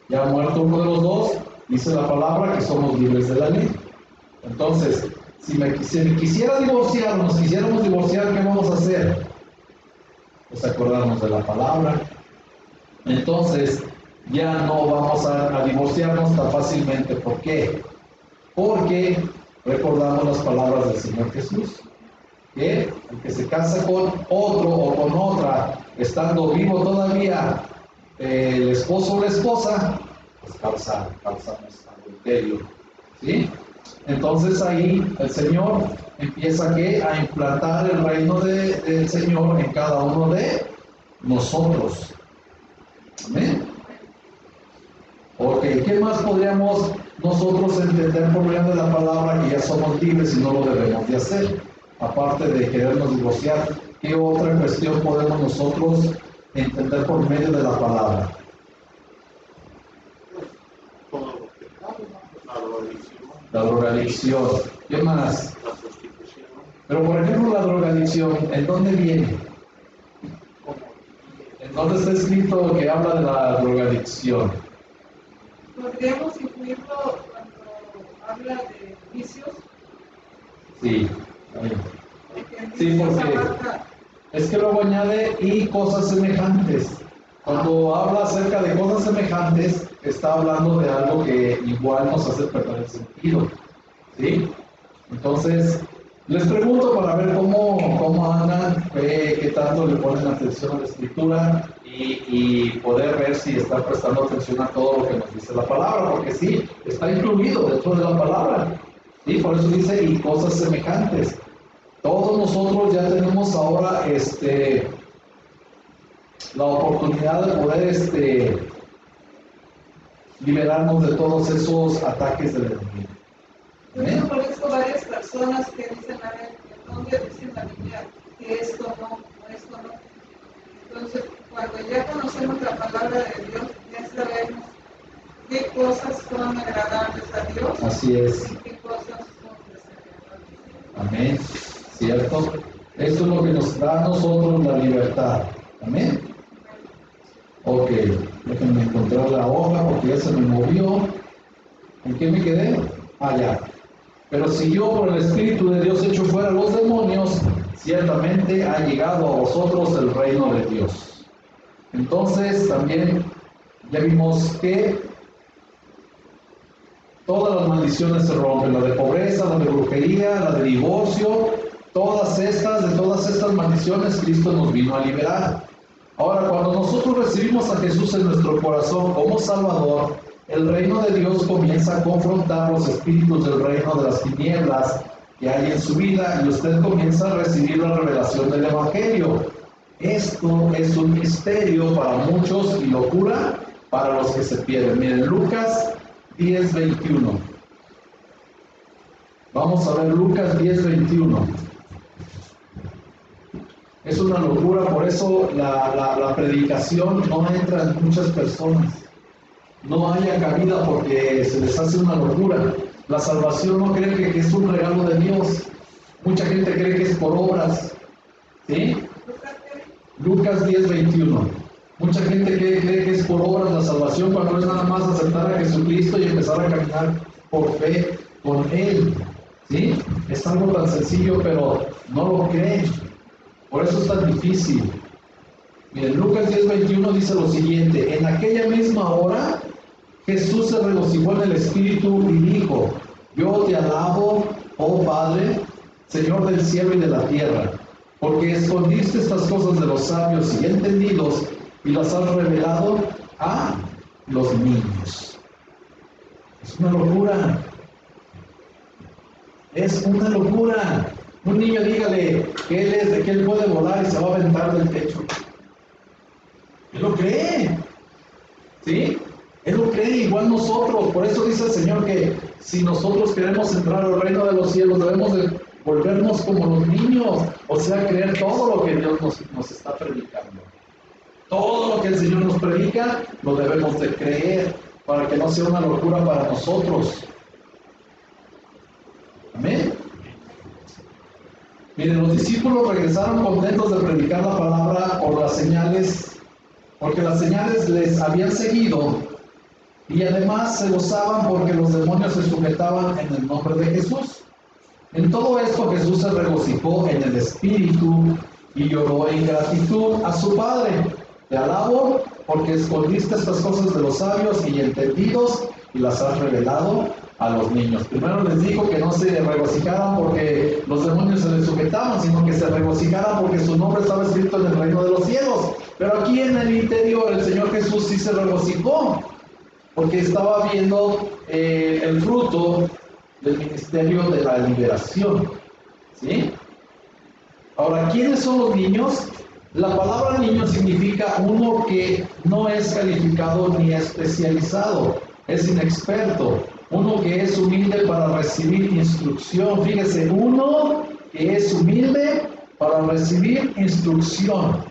Ya muerto uno de los dos, dice la palabra que somos libres de la ley. Entonces, si me quisiera divorciar o nos quisiéramos divorciar, ¿qué vamos a hacer? Pues acordarnos de la palabra. Entonces, ya no vamos a divorciarnos tan fácilmente. ¿Por qué? Porque Recordamos las palabras del Señor Jesús, que el que se casa con otro o con otra, estando vivo todavía el esposo o la esposa, pues causamos adulterio, ¿sí? Entonces ahí el Señor empieza a implantar el reino del Señor en cada uno de nosotros. Amén. Ok, ¿qué más podríamos nosotros entender por medio de la palabra que ya somos libres y no lo debemos de hacer? Aparte de querernos divorciar, ¿qué otra cuestión podemos nosotros entender por medio de la palabra? La drogadicción. ¿Qué más?
La prostitución.
Pero por ejemplo, la drogadicción, ¿en dónde viene? ¿En dónde está escrito que habla de la drogadicción?
Podríamos incluirlo cuando habla de vicios.
Sí, sí, porque es que luego añade y cosas semejantes. Cuando habla acerca de cosas semejantes, está hablando de algo que igual nos hace perder el sentido. ¿Sí? Entonces, les pregunto para ver cómo andan, qué tanto le ponen atención a la escritura y poder ver si están prestando atención a todo lo que nos dice la palabra, porque sí, está incluido dentro de la palabra. ¿Sí? Por eso dice y cosas semejantes. Todos nosotros ya tenemos ahora la oportunidad de poder liberarnos de todos esos ataques del enemigo.
Yo conozco varias personas que dicen, a ver, ¿dónde dice la Biblia que esto no, esto no? Entonces, cuando ya conocemos la palabra de Dios, ya sabemos qué cosas son agradables a Dios.
Así es.
Y qué cosas son desagradables.
Amén. ¿Cierto? Esto es lo que nos da a nosotros la libertad. Amén. Ok, déjenme encontrar la hoja porque ya se me movió. ¿En qué me quedé? Ya. Pero si yo por el Espíritu de Dios echo fuera los demonios, ciertamente ha llegado a vosotros el reino de Dios. Entonces también ya vimos que todas las maldiciones se rompen, la de pobreza, la de brujería, la de divorcio, de todas estas maldiciones Cristo nos vino a liberar. Ahora, cuando nosotros recibimos a Jesús en nuestro corazón como Salvador, el reino de Dios comienza a confrontar los espíritus del reino de las tinieblas que hay en su vida y usted comienza a recibir la revelación del Evangelio. Esto es un misterio para muchos y locura para los que se pierden. Miren, Lucas 10:21. Vamos a ver Lucas 10:21. Es una locura, por eso la predicación no entra en muchas personas. No haya cabida porque se les hace una locura. La salvación no cree que es un regalo de Dios. Mucha gente cree que es por obras. ¿Sí? Lucas 10:21. Mucha gente cree que es por obras la salvación cuando es nada más aceptar a Jesucristo y empezar a caminar por fe con Él. ¿Sí? Es algo tan sencillo, pero no lo creen. Por eso es tan difícil. Miren, Lucas 10:21 dice lo siguiente: en aquella misma hora Jesús se regocijó en el Espíritu y dijo: yo te alabo, oh Padre, Señor del cielo y de la tierra, porque escondiste estas cosas de los sabios y entendidos y las has revelado a los niños. Es una locura. Es una locura. Un niño dígale que él puede volar y se va a aventar del techo. Él lo cree. ¿Sí? Él lo cree igual nosotros. Por eso dice el Señor que si nosotros queremos entrar al reino de los cielos, debemos de volvernos como los niños. O sea, creer todo lo que Dios nos está predicando. Todo lo que el Señor nos predica, lo debemos de creer para que no sea una locura para nosotros. Amén. Miren, los discípulos regresaron contentos de predicar la palabra por las señales, porque las señales les habían seguido, y además se gozaban porque los demonios se sujetaban en el nombre de Jesús. En todo esto Jesús se regocijó en el Espíritu y lloró en gratitud a su Padre. Te alabo, porque escondiste estas cosas de los sabios y entendidos y las has revelado a los niños. Primero les dijo que no se regocijaran porque los demonios se les sujetaban, sino que se regocijaran porque su nombre estaba escrito en el reino de los cielos. Pero aquí en el interior el Señor Jesús sí se regocijó, porque estaba viendo el fruto del ministerio de la liberación. ¿Sí? Ahora, ¿quiénes son los niños? La palabra niño significa uno que no es calificado ni especializado, es inexperto, uno que es humilde para recibir instrucción. Fíjese, uno que es humilde para recibir instrucción.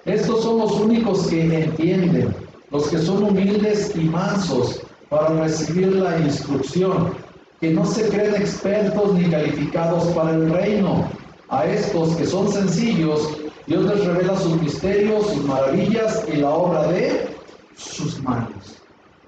Estos son los únicos que entienden, los que son humildes y mansos para recibir la instrucción, que no se creen expertos ni calificados para el reino. A estos que son sencillos, Dios les revela sus misterios, sus maravillas y la obra de sus manos.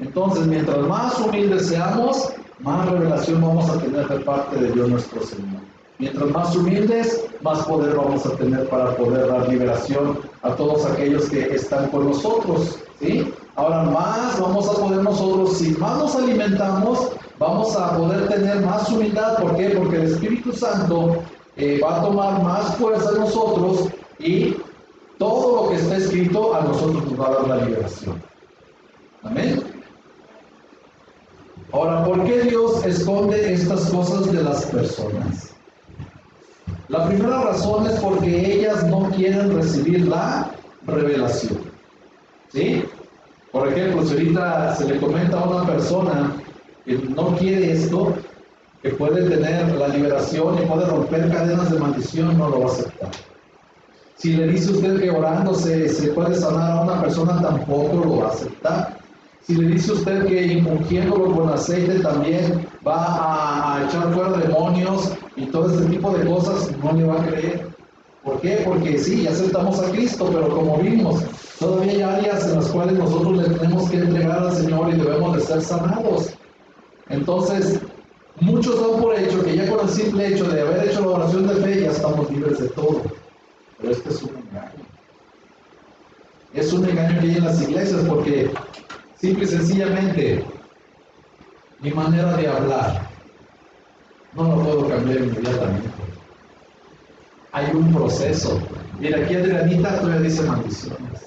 Entonces, mientras más humildes seamos, más revelación vamos a tener de parte de Dios nuestro Señor. Mientras más humildes, más poder vamos a tener para poder dar liberación a todos aquellos que están con nosotros, ¿sí? Ahora más vamos a poder nosotros, si más nos alimentamos, vamos a poder tener más humildad. ¿Por qué? Porque el Espíritu Santo va a tomar más fuerza en nosotros y todo lo que está escrito a nosotros nos va a dar la liberación. Amén. Ahora, ¿por qué Dios esconde estas cosas de las personas? La primera razón es porque ellas no quieren recibir la revelación. ¿Sí? Por ejemplo, si ahorita se le comenta a una persona que no quiere esto, que puede tener la liberación y puede romper cadenas de maldición, no lo va a aceptar. Si le dice usted que orando se puede sanar a una persona, tampoco lo va a aceptar. Si le dice usted que ungiéndolo con aceite también va a echar fuera demonios y todo este tipo de cosas, no le va a creer. ¿Por qué? Porque sí, aceptamos a Cristo, pero como vimos, todavía hay áreas en las cuales nosotros le tenemos que entregar al Señor y debemos de ser sanados. Entonces, muchos dan por hecho que ya con el simple hecho de haber hecho la oración de fe ya estamos libres de todo. Pero este es un engaño. Es un engaño que hay en las iglesias porque simple y sencillamente mi manera de hablar no lo puedo cambiar inmediatamente. Hay un proceso. Mira, aquí Adrianita todavía dice maldiciones.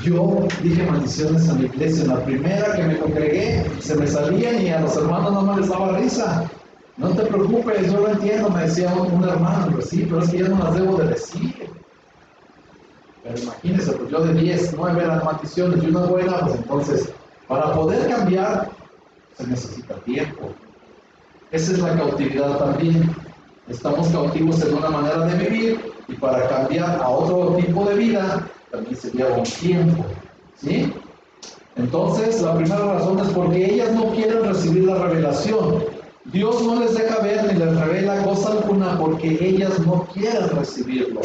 Yo dije maldiciones a mi iglesia. En la primera que me congregué, se me salían y a los hermanos no les daba risa. No te preocupes, yo lo entiendo, me decía un hermano. Pues sí, pero es que ya no las debo de decir. Pero imagínense, pues yo de 10, 9 eran maldiciones y una buena, pues entonces, para poder cambiar, se necesita tiempo. Esa es la cautividad también. Estamos cautivos en una manera de vivir y para cambiar a otro tipo de vida también se lleva un tiempo, ¿sí? Entonces, la primera razón es porque ellas no quieren recibir la revelación. Dios no les deja ver ni les revela cosa alguna porque ellas no quieren recibirlo.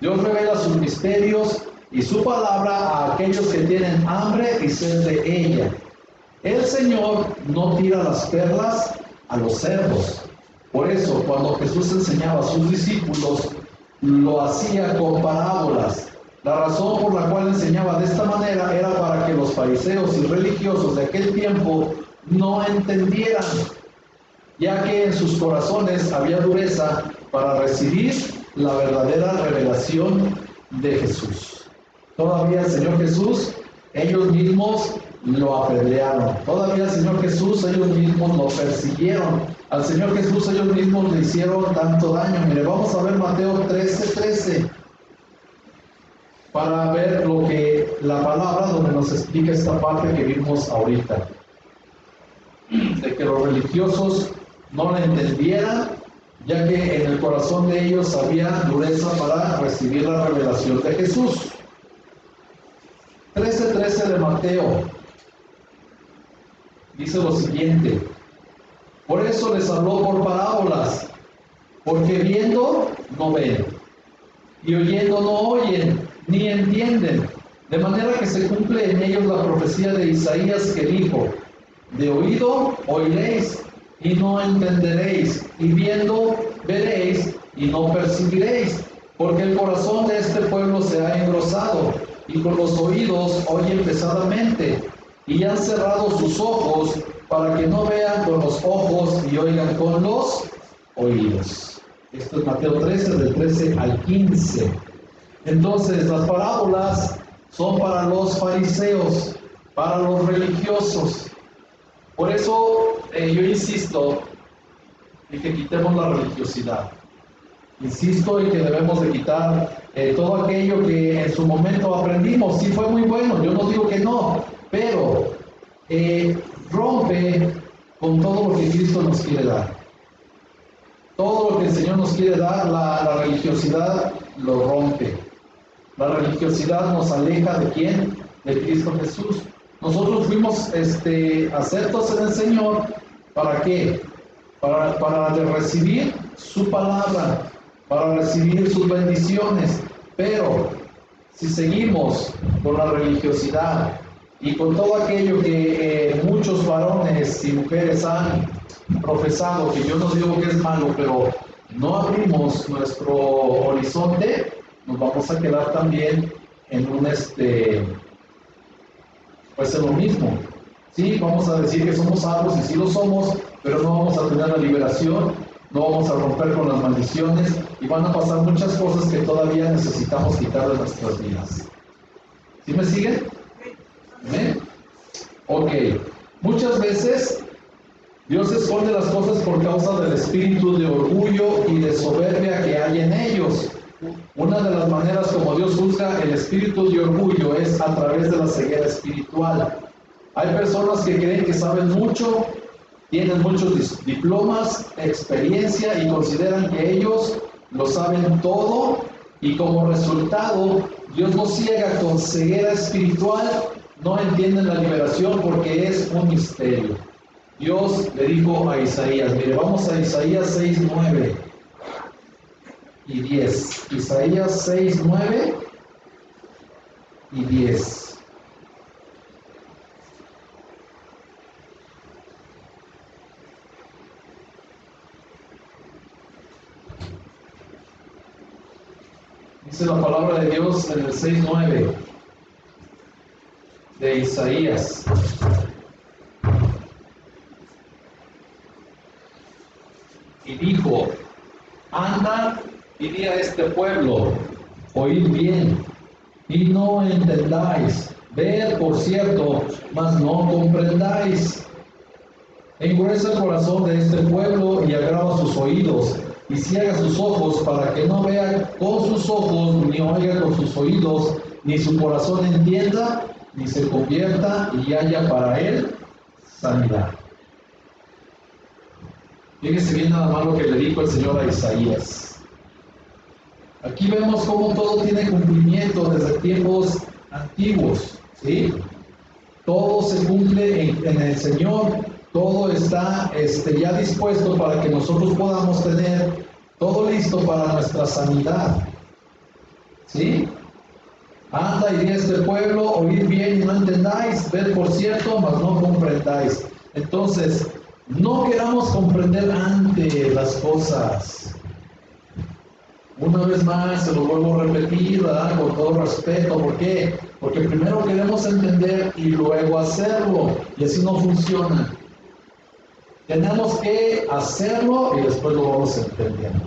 Dios revela sus misterios y su palabra a aquellos que tienen hambre y sed de ella. El Señor no tira las perlas a los cerdos. Por eso, cuando Jesús enseñaba a sus discípulos, lo hacía con parábolas. La razón por la cual enseñaba de esta manera era para que los fariseos y religiosos de aquel tiempo no entendieran, ya que en sus corazones había dureza para recibir la verdadera revelación de Jesús. Todavía el Señor Jesús, ellos mismos lo apedrearon. Todavía el Señor Jesús, ellos mismos lo persiguieron. Al Señor Jesús ellos mismos le hicieron tanto daño. Mire, vamos a ver Mateo 13:13 para ver lo que la palabra donde nos explica esta parte que vimos ahorita. De que los religiosos no la entendieran, ya que en el corazón de ellos había dureza para recibir la revelación de Jesús. 13:13 de Mateo dice lo siguiente: por eso les habló por parábolas, porque viendo no ven, y oyendo no oyen, ni entienden, de manera que se cumple en ellos la profecía de Isaías que dijo: de oído oiréis y no entenderéis, y viendo veréis y no percibiréis, porque el corazón de este pueblo se ha engrosado, y con los oídos oyen pesadamente, y han cerrado sus ojos para que no vean con los ojos y oigan con los oídos. Esto es Mateo 13, del 13 al 15. Entonces, las parábolas son para los fariseos, para los religiosos. Por eso yo insisto en que quitemos la religiosidad. Insisto en que debemos de quitar todo aquello que en su momento aprendimos. Sí fue muy bueno, yo no digo que no, pero rompe con todo lo que Cristo nos quiere dar. Todo lo que el Señor nos quiere dar, la religiosidad lo rompe. La religiosidad nos aleja ¿de quién? De Cristo Jesús. Nosotros fuimos aceptos en el Señor. ¿Para qué? Para recibir su palabra, para recibir sus bendiciones. Pero si seguimos con la religiosidad y con todo aquello que muchos varones y mujeres han profesado, que yo no digo que es malo, pero no abrimos nuestro horizonte, nos vamos a quedar también en un pues en lo mismo. Sí, vamos a decir que somos salvos y sí lo somos, pero no vamos a tener la liberación, no vamos a romper con las maldiciones y van a pasar muchas cosas que todavía necesitamos quitar de nuestras vidas. ¿Sí me siguen? ¿Amén? Ok. Muchas veces Dios esconde las cosas por causa del espíritu de orgullo y de soberbia que hay en ellos. Una de las maneras como Dios juzga el espíritu de orgullo es a través de la ceguera espiritual. Hay personas que creen que saben mucho, tienen muchos diplomas, experiencia y consideran que ellos lo saben todo, y como resultado Dios los ciega con ceguera espiritual. No entienden la liberación porque es un misterio. Dios le dijo a Isaías, mire, vamos a Isaías 6, 9 y 10. Isaías 6, 9 y 10. Dice la palabra de Dios en el 6:9 de Isaías. Y dijo, anda y di a este pueblo, oíd bien, y no entendáis, ved por cierto, mas no comprendáis. Engruesa el corazón de este pueblo y agrava sus oídos, y ciega sus ojos para que no vea con sus ojos, ni oiga con sus oídos, ni su corazón entienda, ni se convierta y haya para él sanidad. Fíjese bien nada más lo que le dijo el Señor a Isaías. Aquí vemos cómo todo tiene cumplimiento desde tiempos antiguos, ¿sí? Todo se cumple en el Señor. Todo está ya dispuesto para que nosotros podamos tener todo listo para nuestra sanidad. ¿Sí? Anda y di a este pueblo, oíd bien y no entendáis, ved por cierto, mas no comprendáis. Entonces, no queramos comprender antes las cosas. Una vez más, se lo vuelvo a repetir, ¿verdad? Con todo respeto. ¿Por qué? Porque primero queremos entender y luego hacerlo. Y así no funciona. Tenemos que hacerlo y después lo vamos entendiendo.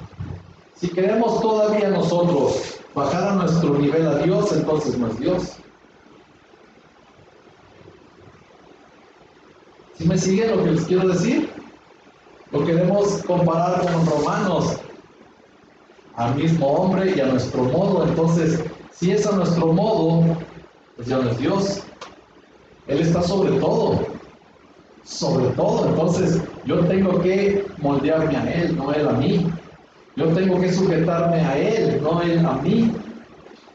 Si queremos todavía nosotros bajar a nuestro nivel a Dios, entonces no es Dios. ¿Sí me siguen lo que les quiero decir? Lo queremos comparar con Romanos, al mismo hombre y a nuestro modo. Entonces, si es a nuestro modo, pues ya no es Dios. Él está sobre todo. Sobre todo. Entonces, yo tengo que moldearme a Él, no Él a mí. Yo tengo que sujetarme a Él, no Él a mí.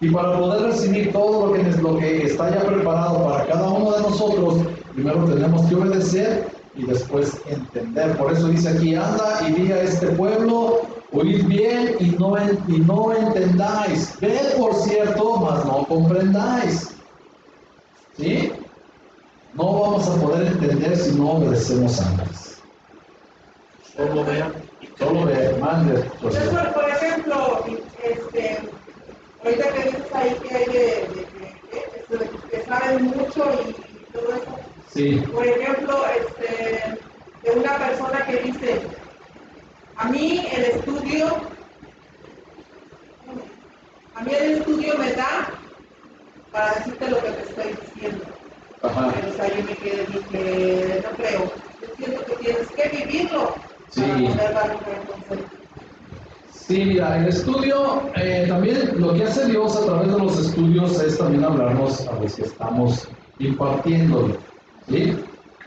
Y para poder recibir todo lo que está ya preparado para cada uno de nosotros, primero tenemos que obedecer y después entender. Por eso dice aquí, anda y di a este pueblo, oíd bien y no entendáis. Ved por cierto, mas no comprendáis. ¿Sí? No vamos a poder entender si no obedecemos antes.
Solo vean.
Solo vean, mande.
Entonces, por ejemplo, ahorita que dices ahí que hay de saben mucho y todo eso.
Sí.
Por ejemplo, de una persona que dice, a mí el estudio me da para decirte lo que te estoy diciendo.
Ajá.
Pero o sea, yo me quedé, dije, no creo. Yo siento que tienes que vivirlo para poder dar un buen concepto.
Sí, mira, el estudio, también lo que hace Dios a través de los estudios es también hablarnos a los que estamos impartiéndolo, ¿sí?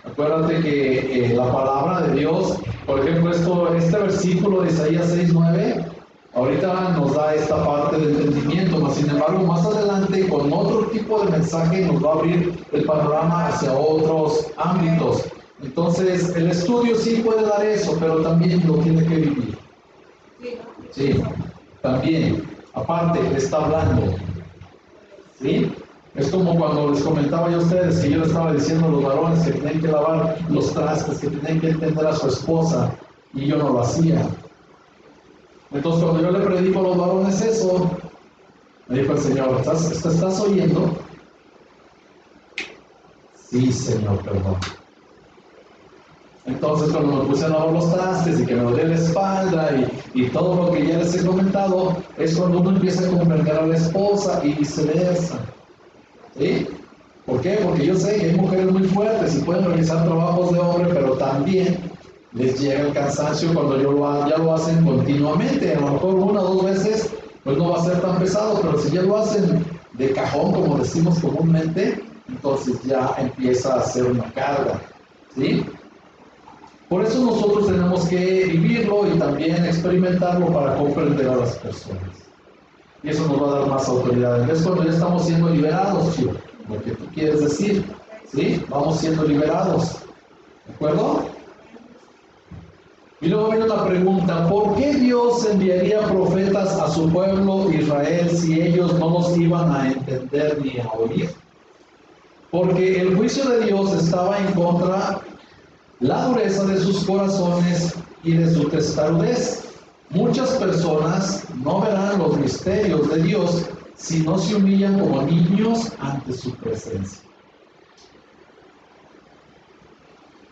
Acuérdate que la palabra de Dios, por ejemplo, este versículo de Isaías 6:9, ahorita nos da esta parte de entendimiento, mas sin embargo, más adelante, con otro tipo de mensaje, nos va a abrir el panorama hacia otros ámbitos. Entonces, el estudio sí puede dar eso, pero también lo tiene que vivir. Sí, también, aparte, está hablando. ¿Sí? Es como cuando les comentaba yo a ustedes que yo les estaba diciendo a los varones que tenían que lavar los trastes, que tenían que entender a su esposa, y yo no lo hacía. Entonces, cuando yo le predico a los varones eso, me dijo el Señor, ¿estás oyendo? Sí, Señor, perdón. Entonces, cuando me puse a lavar los trastes y que me dolía la espalda y todo lo que ya les he comentado, es cuando uno empieza a comprender a la esposa y viceversa. ¿Sí? ¿Por qué? Porque yo sé que hay mujeres muy fuertes y pueden realizar trabajos de hombre, pero también les llega el cansancio cuando ya lo hacen continuamente. A lo mejor una o dos veces, pues no va a ser tan pesado, pero si ya lo hacen de cajón, como decimos comúnmente, entonces ya empieza a ser una carga. ¿Sí? Por eso nosotros tenemos que vivirlo y también experimentarlo para comprender a las personas. Y eso nos va a dar más autoridad. Es cuando ya estamos siendo liberados, chico, lo que tú quieres decir. ¿Sí? Vamos siendo liberados. ¿De acuerdo? Y luego viene una pregunta, ¿por qué Dios enviaría profetas a su pueblo Israel si ellos no los iban a entender ni a oír? Porque el juicio de Dios estaba en contra la dureza de sus corazones y de su testarudez. Muchas personas no verán los misterios de Dios si no se humillan como niños ante su presencia.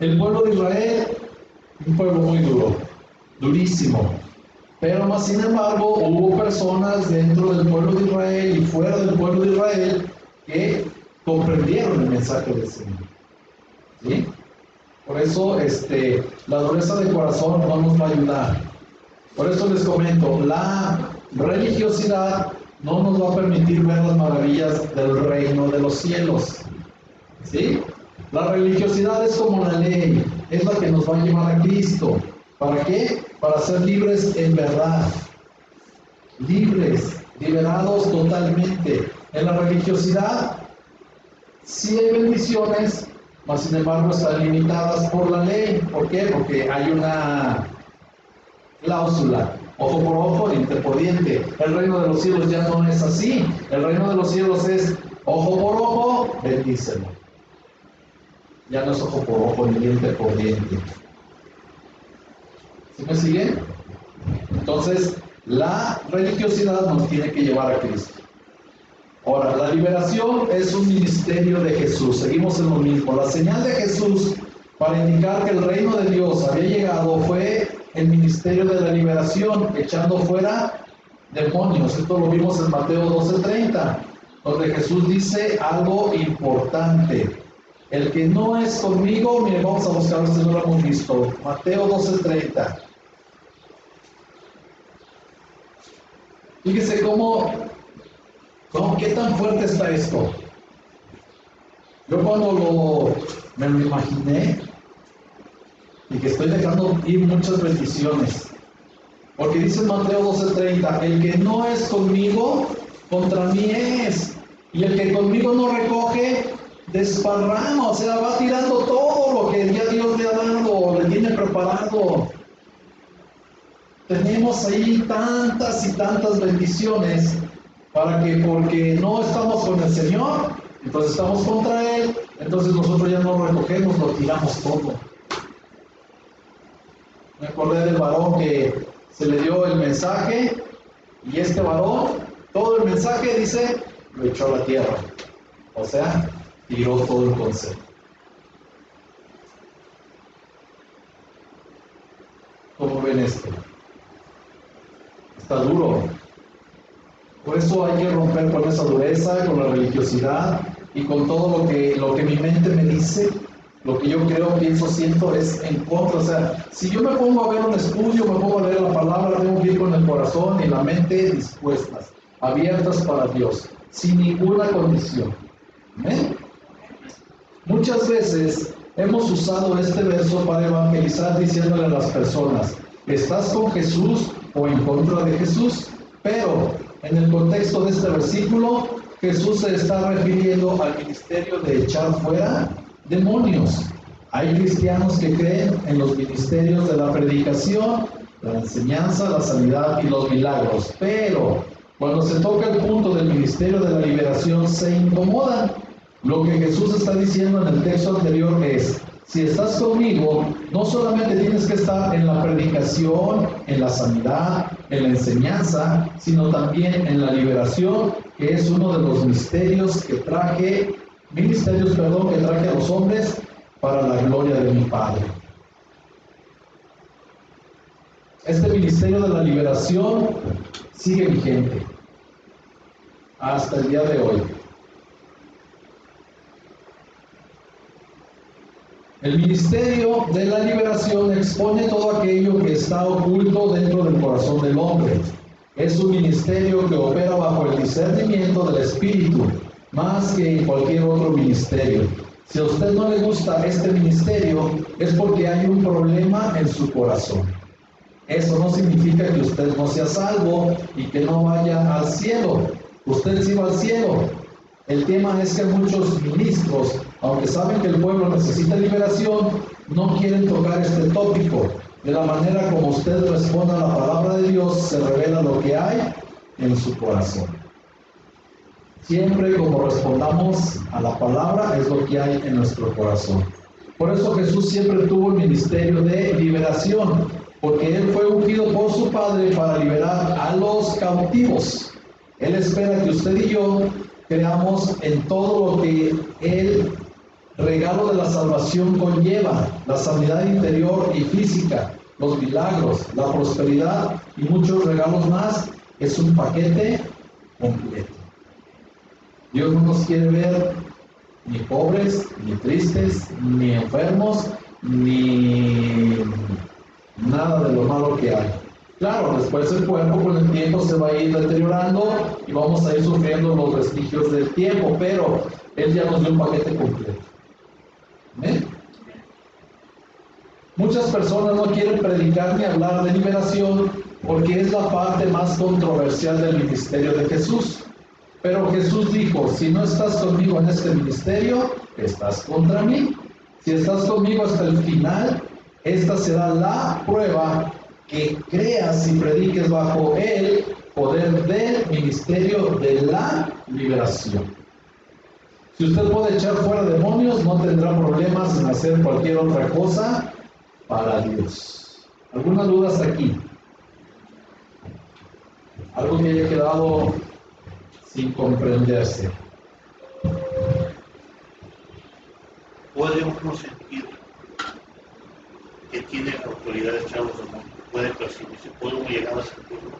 El pueblo de Israel, un pueblo muy duro, durísimo, pero más sin embargo hubo personas dentro del pueblo de Israel y fuera del pueblo de Israel que comprendieron el mensaje del Señor. ¿Sí? Por eso la dureza de corazón no nos va a ayudar. Por eso les comento, la religiosidad no nos va a permitir ver las maravillas del reino de los cielos. ¿Sí? La religiosidad es como la ley, es la que nos va a llevar a Cristo. ¿Para qué? Para ser libres en verdad. Libres, liberados totalmente. En la religiosidad sí hay bendiciones, mas sin embargo están limitadas por la ley. ¿Por qué? Porque hay una cláusula, ojo por ojo, diente por diente. El reino de los cielos ya no es así. El reino de los cielos es ojo por ojo, bendícelo. Ya no es ojo por ojo ni diente por diente. ¿Sí me siguen? Entonces, la religiosidad nos tiene que llevar a Cristo. Ahora, la liberación es un ministerio de Jesús. Seguimos en lo mismo. La señal de Jesús para indicar que el reino de Dios había llegado fue el ministerio de la liberación, echando fuera demonios. Esto lo vimos en Mateo 12:30, donde Jesús dice algo importante. El que no es conmigo, mire, vamos a buscar, no lo hemos visto. Mateo 12:30. Fíjese ¿qué tan fuerte está esto? Yo cuando me lo imaginé, y que estoy dejando ir muchas bendiciones, porque dice en Mateo 12:30, el que no es conmigo, contra mí es, y el que conmigo no recoge, desparrama, o sea, va tirando todo lo que ya Dios le ha dado, le tiene preparado. Tenemos ahí tantas y tantas bendiciones para que, porque no estamos con el Señor, entonces estamos contra Él, entonces nosotros ya no recogemos, lo tiramos todo. Me acordé del varón que se le dio el mensaje y este varón, todo el mensaje dice, lo echó a la tierra. O sea, tiró todo el concepto. ¿Cómo ven esto? Está duro. Por eso hay que romper con esa dureza, con la religiosidad y con todo lo que mi mente me dice, lo que yo creo, pienso, siento es en contra. O sea, si yo me pongo a ver un estudio, me pongo a leer la palabra, tengo que ir con el corazón y la mente dispuestas, abiertas para Dios, sin ninguna condición. ¿Amén? Muchas veces hemos usado este verso para evangelizar diciéndole a las personas, ¿estás con Jesús o en contra de Jesús? Pero en el contexto de este versículo, Jesús se está refiriendo al ministerio de echar fuera demonios. Hay cristianos que creen en los ministerios de la predicación, la enseñanza, la sanidad y los milagros, pero cuando se toca el punto del ministerio de la liberación se incomodan. Lo que Jesús está diciendo en el texto anterior es, si estás conmigo, no solamente tienes que estar en la predicación, en la sanidad, en la enseñanza, sino también en la liberación, que es uno de los ministerios que traje a los hombres para la gloria de mi Padre. Este ministerio de la liberación sigue vigente hasta el día de hoy. El ministerio de la liberación expone todo aquello que está oculto dentro del corazón del hombre. Es un ministerio que opera bajo el discernimiento del Espíritu, más que en cualquier otro ministerio. Si a usted no le gusta este ministerio, es porque hay un problema en su corazón. Eso no significa que usted no sea salvo y que no vaya al cielo. Usted sí va al cielo. El tema es que muchos ministros, aunque saben que el pueblo necesita liberación, no quieren tocar este tópico. De la manera como usted responda a la palabra de Dios, se revela lo que hay en su corazón. Siempre como respondamos a la palabra es lo que hay en nuestro corazón. Por eso Jesús siempre tuvo el ministerio de liberación, porque Él fue ungido por su Padre para liberar a los cautivos. Él espera que usted y yo creamos en todo lo que el regalo de la salvación conlleva, la sanidad interior y física, los milagros, la prosperidad y muchos regalos más. Es un paquete completo. Dios no nos quiere ver ni pobres, ni tristes, ni enfermos, ni nada de lo malo que hay. Claro, después el cuerpo con el tiempo se va a ir deteriorando y vamos a ir sufriendo los vestigios del tiempo, pero Él ya nos dio un paquete completo. ¿Amén? Muchas personas no quieren predicar ni hablar de liberación porque es la parte más controversial del ministerio de Jesús. Pero Jesús dijo, si no estás conmigo en este ministerio, estás contra mí. Si estás conmigo hasta el final, esta será la prueba que creas y prediques bajo el poder del ministerio de la liberación. Si usted puede echar fuera demonios, no tendrá problemas en hacer cualquier otra cosa para Dios. ¿Alguna duda hasta aquí? ¿Algo que haya quedado sin comprenderse?
¿Puede uno sentir que tiene autoridad de echar los demonios? ¿Puede percibirse? ¿Puede uno llegar a sentirlo?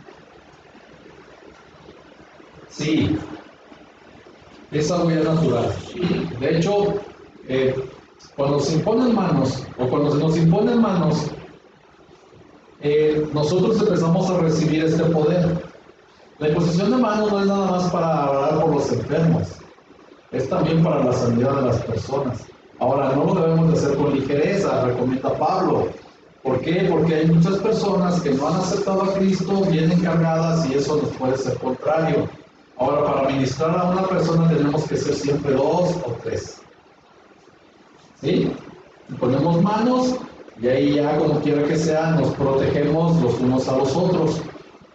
Sí, es algo ya natural. De hecho, cuando se imponen manos, o cuando se nos imponen manos, nosotros empezamos a recibir este poder. La imposición de manos no es nada más para orar por los enfermos, es también para la sanidad de las personas. Ahora, no lo debemos de hacer con ligereza, recomienda Pablo. ¿Por qué? Porque hay muchas personas que no han aceptado a Cristo, vienen cargadas y eso nos puede ser contrario. Ahora, para ministrar a una persona tenemos que ser siempre 2 o 3. ¿Sí? Ponemos manos y ahí ya, como quiera que sea, nos protegemos los unos a los otros.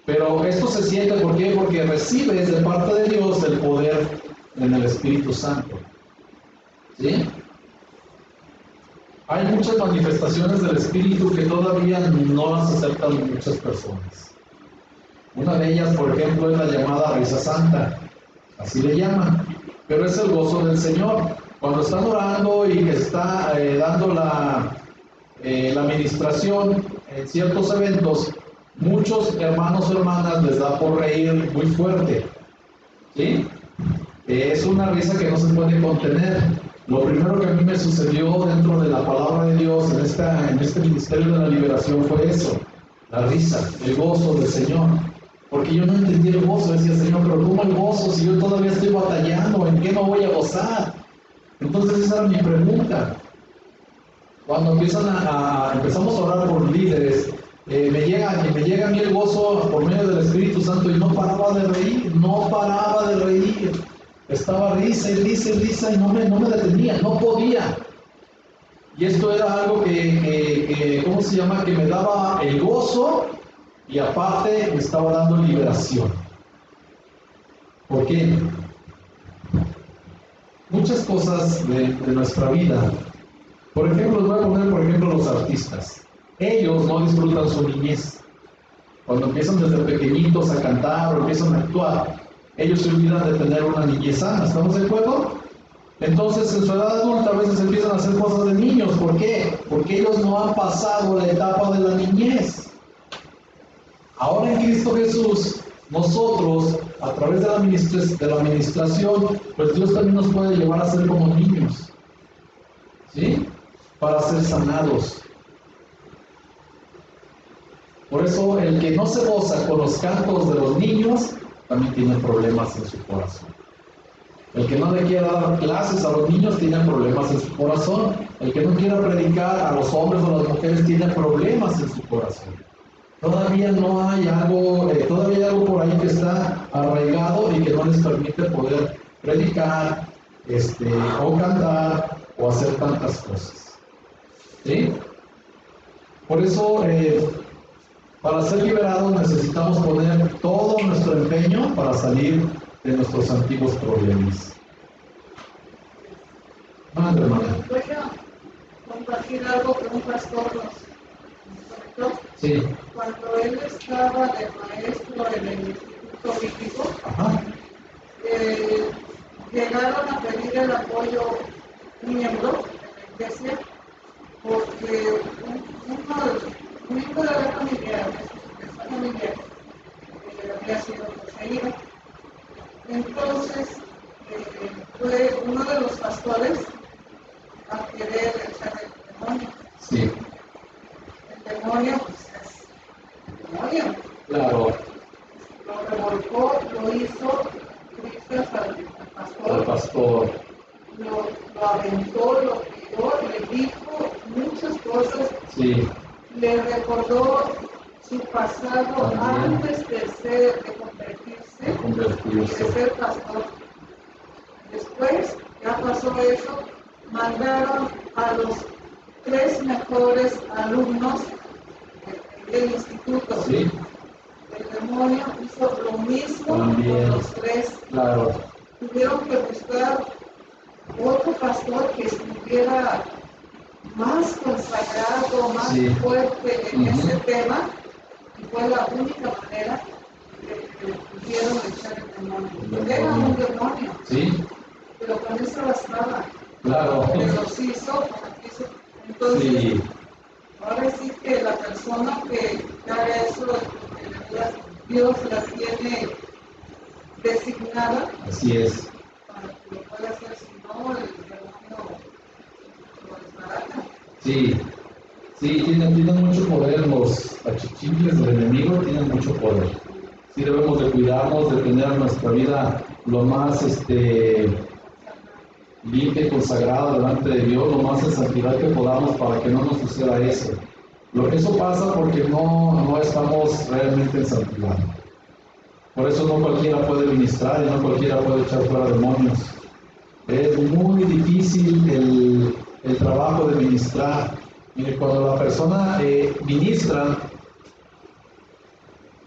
Pero esto se siente, ¿por qué? Porque recibes de parte de Dios el poder en el Espíritu Santo. ¿Sí? Hay muchas manifestaciones del Espíritu que todavía no las aceptan muchas personas. Una de ellas, por ejemplo, es la llamada risa santa. Así le llaman. Pero es el gozo del Señor. cuando están orando y que está dando la administración en ciertos eventos, muchos hermanos o hermanas les da por reír muy fuerte, ¿sí? Es una risa que no se puede contener. Lo primero que a mí me sucedió dentro de la palabra de Dios en este ministerio de la liberación fue eso, la risa, el gozo del Señor. Porque yo no entendí el gozo, decía, Señor, pero ¿cómo el gozo si yo todavía estoy batallando? ¿En qué no voy a gozar? Entonces esa era mi pregunta. Cuando empezamos a orar por líderes, me llega a mí el gozo por medio del Espíritu Santo y no paraba de reír. Estaba risa y no me detenía, no podía. Y esto era algo que ¿cómo se llama? Que me daba el gozo y aparte me estaba dando liberación. ¿Por qué? Muchas cosas de nuestra vida. Por ejemplo, les voy a poner por ejemplo los artistas. Ellos no disfrutan su niñez. Cuando empiezan desde pequeñitos a cantar o empiezan a actuar, ellos se olvidan de tener una niñez sana. ¿Estamos de acuerdo? Entonces, en su edad adulta a veces empiezan a hacer cosas de niños. ¿Por qué? Porque ellos no han pasado la etapa de la niñez. Ahora en Cristo Jesús, nosotros, a través de la administración, pues Dios también nos puede llevar a ser como niños, ¿sí? Para ser sanados. Por eso, el que no se goza con los cantos de los niños, también tiene problemas en su corazón. El que no le quiera dar clases a los niños tiene problemas en su corazón. El que no quiera predicar a los hombres o a las mujeres tiene problemas en su corazón. Todavía hay algo por ahí que está arraigado y que no les permite poder predicar, o cantar, o hacer tantas cosas. ¿Sí? Por eso, para ser liberados necesitamos poner todo nuestro empeño para salir de nuestros antiguos problemas. Madre hermana.
Voy a compartir algo que un pastor nos comentó.
Sí.
Cuando él estaba de maestro en el Instituto Bíblico, llegaron a pedir el apoyo miembro de la iglesia porque un miembro de la familia, de esa familia, había sido poseído. Entonces, fue uno de los pastores a querer echar el demonio.
Sí.
El demonio, pues es demonio.
Claro.
Lo revolcó, lo hizo trizas al
pastor.
Lo aventó, lo tiró, le dijo muchas cosas.
Sí.
Le recordó su pasado
También.
antes de convertirse y de ser pastor. Después, ya pasó eso, mandaron a los 3 mejores alumnos del instituto.
Sí.
El demonio hizo lo mismo
También.
con los 3.
Claro.
Tuvieron que buscar otro pastor que estuviera más consagrado, más fuerte en ese tema, y fue la única manera que pudieron echar el demonio. Era un demonio,
sí,
pero con eso bastaba.
Claro.
Pero sí hizo. Entonces,
sí.
Ahora sí que la persona que haga eso, Dios la tiene designada.
Así es.
Para que lo pueda hacer, si no, el demonio lo desbarata.
Sí, sí, tienen mucho poder, los achichincles del enemigo tienen mucho poder. Sí debemos de cuidarnos, de tener nuestra vida lo más limpia y consagrada delante de Dios, lo más en santidad que podamos para que no nos suceda eso. Eso pasa porque no estamos realmente en santidad. Por eso no cualquiera puede ministrar y no cualquiera puede echar fuera demonios. Es muy difícil el trabajo de ministrar. Mire, cuando la persona ministra,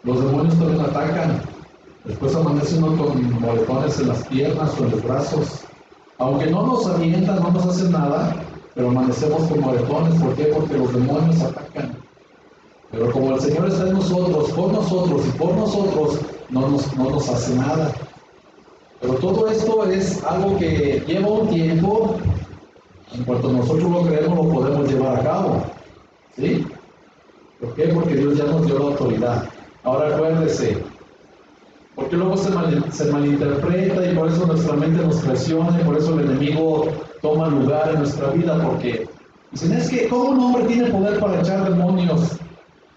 los demonios también atacan. Después amanece uno con moretones en las piernas o en los brazos. Aunque no nos avientan, no nos hacen nada, pero amanecemos con moretones. ¿Por qué? Porque los demonios atacan. Pero como el Señor está en nosotros, con nosotros y por nosotros, no nos hace nada. Pero todo esto es algo que lleva un tiempo. En cuanto nosotros lo creemos, lo podemos llevar a cabo. ¿Sí? ¿Por qué? Porque Dios ya nos dio la autoridad. Ahora acuérdese, porque luego se malinterpreta y por eso nuestra mente nos presiona y por eso el enemigo toma lugar en nuestra vida, porque dicen, es que ¿cómo un hombre tiene poder para echar demonios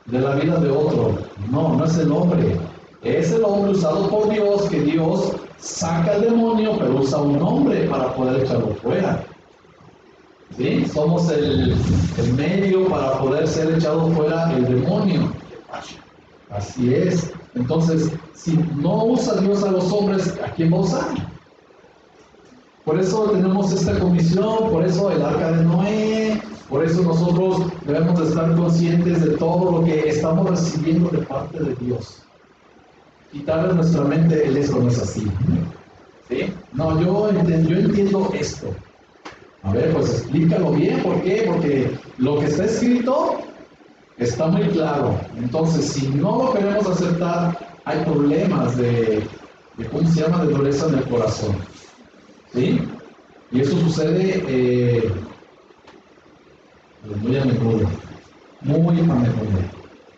de la vida de otro? No, no es el hombre. Es el hombre usado por Dios, que Dios saca el demonio, pero usa un hombre para poder echarlo fuera. ¿Sí? Somos el medio para poder ser echado fuera el demonio. Así es. Entonces, si no usa Dios a los hombres, ¿a quién va a usar? Por eso tenemos esta comisión, por eso el arca de Noé, por eso nosotros debemos de estar conscientes de todo lo que estamos recibiendo de parte de Dios. Quitarle nuestra mente, esto no es así. ¿Sí? No, yo entiendo esto. A ver, pues explícalo bien, ¿por qué? Porque lo que está escrito está muy claro. Entonces, si no lo queremos aceptar, hay problemas de ¿cómo se llama? De dureza en el corazón. ¿Sí? Y eso sucede muy a menudo. Muy a menudo.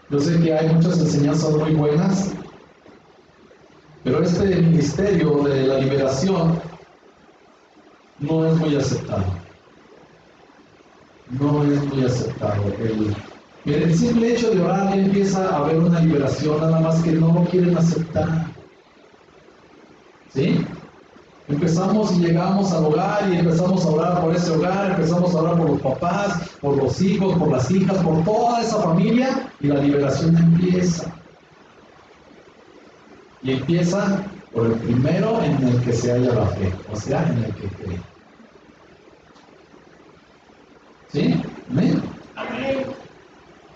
Yo sé que hay muchas enseñanzas muy buenas, pero este ministerio de la liberación no es muy aceptado. No es muy aceptado. El simple hecho de orar ya empieza a haber una liberación, nada más que no lo quieren aceptar. ¿Sí? Empezamos y llegamos al hogar y empezamos a orar por ese hogar, empezamos a orar por los papás, por los hijos, por las hijas, por toda esa familia y la liberación empieza. Y empieza por el primero en el que se halla la fe, o sea, en el que cree. ¿Sí? ¿Amén?
Amén.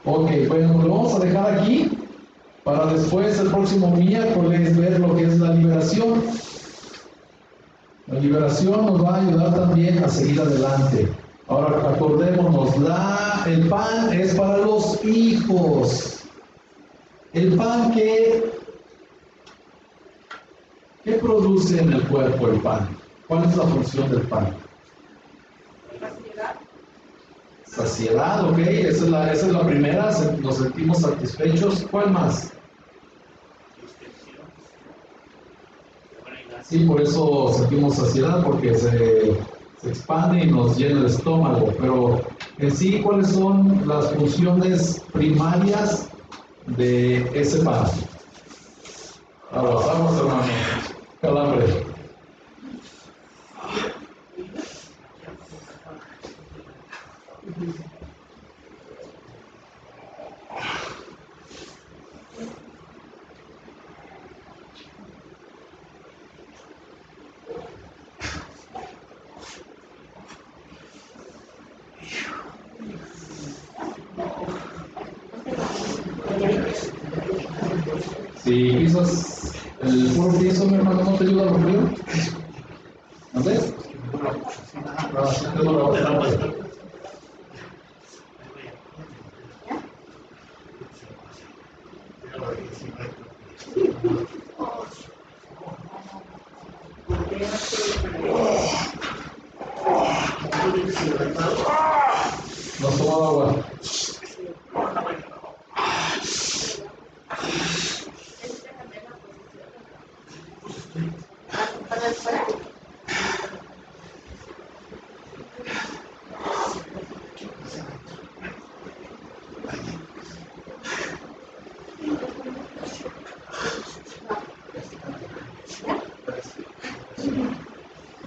Ok, bueno, lo vamos a dejar aquí para después, el próximo miércoles, ver lo que es la liberación. La liberación nos va a ayudar también a seguir adelante. Ahora, acordémonos, el pan es para los hijos. El pan ¿qué produce en el cuerpo el pan? ¿Cuál es la función del pan?
Saciedad.
Saciedad, ok, esa es la primera, nos sentimos satisfechos. ¿Cuál más? Sí, por eso sentimos saciedad, porque se expande y nos llena el estómago. Pero en sí, ¿cuáles son las funciones primarias de ese pan? Vamos, hermano. Calambre. Si pisas el puro piso, mi hermano, ¿no te ayuda a lo frío? ¿No ves? No has tomado agua.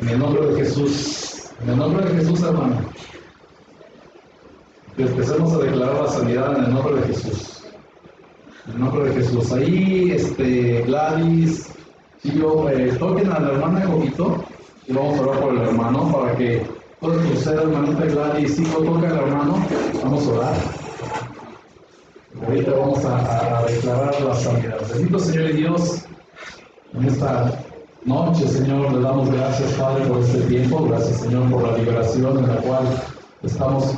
En el nombre de Jesús, hermano. Que empecemos a declarar la sanidad en el nombre de Jesús. En el nombre de Jesús. Ahí, Gladys, Chillo, toquen a la hermana un poquito y vamos a orar por el hermano para que pueda usted, hermanita Gladys, Chillo, toca al hermano. Vamos a orar. Ahorita vamos a declarar la sanidad. Bendito Señor y Dios, en esta noche, Señor, le damos gracias, Padre, por este tiempo. Gracias, Señor, por la liberación en la cual estamos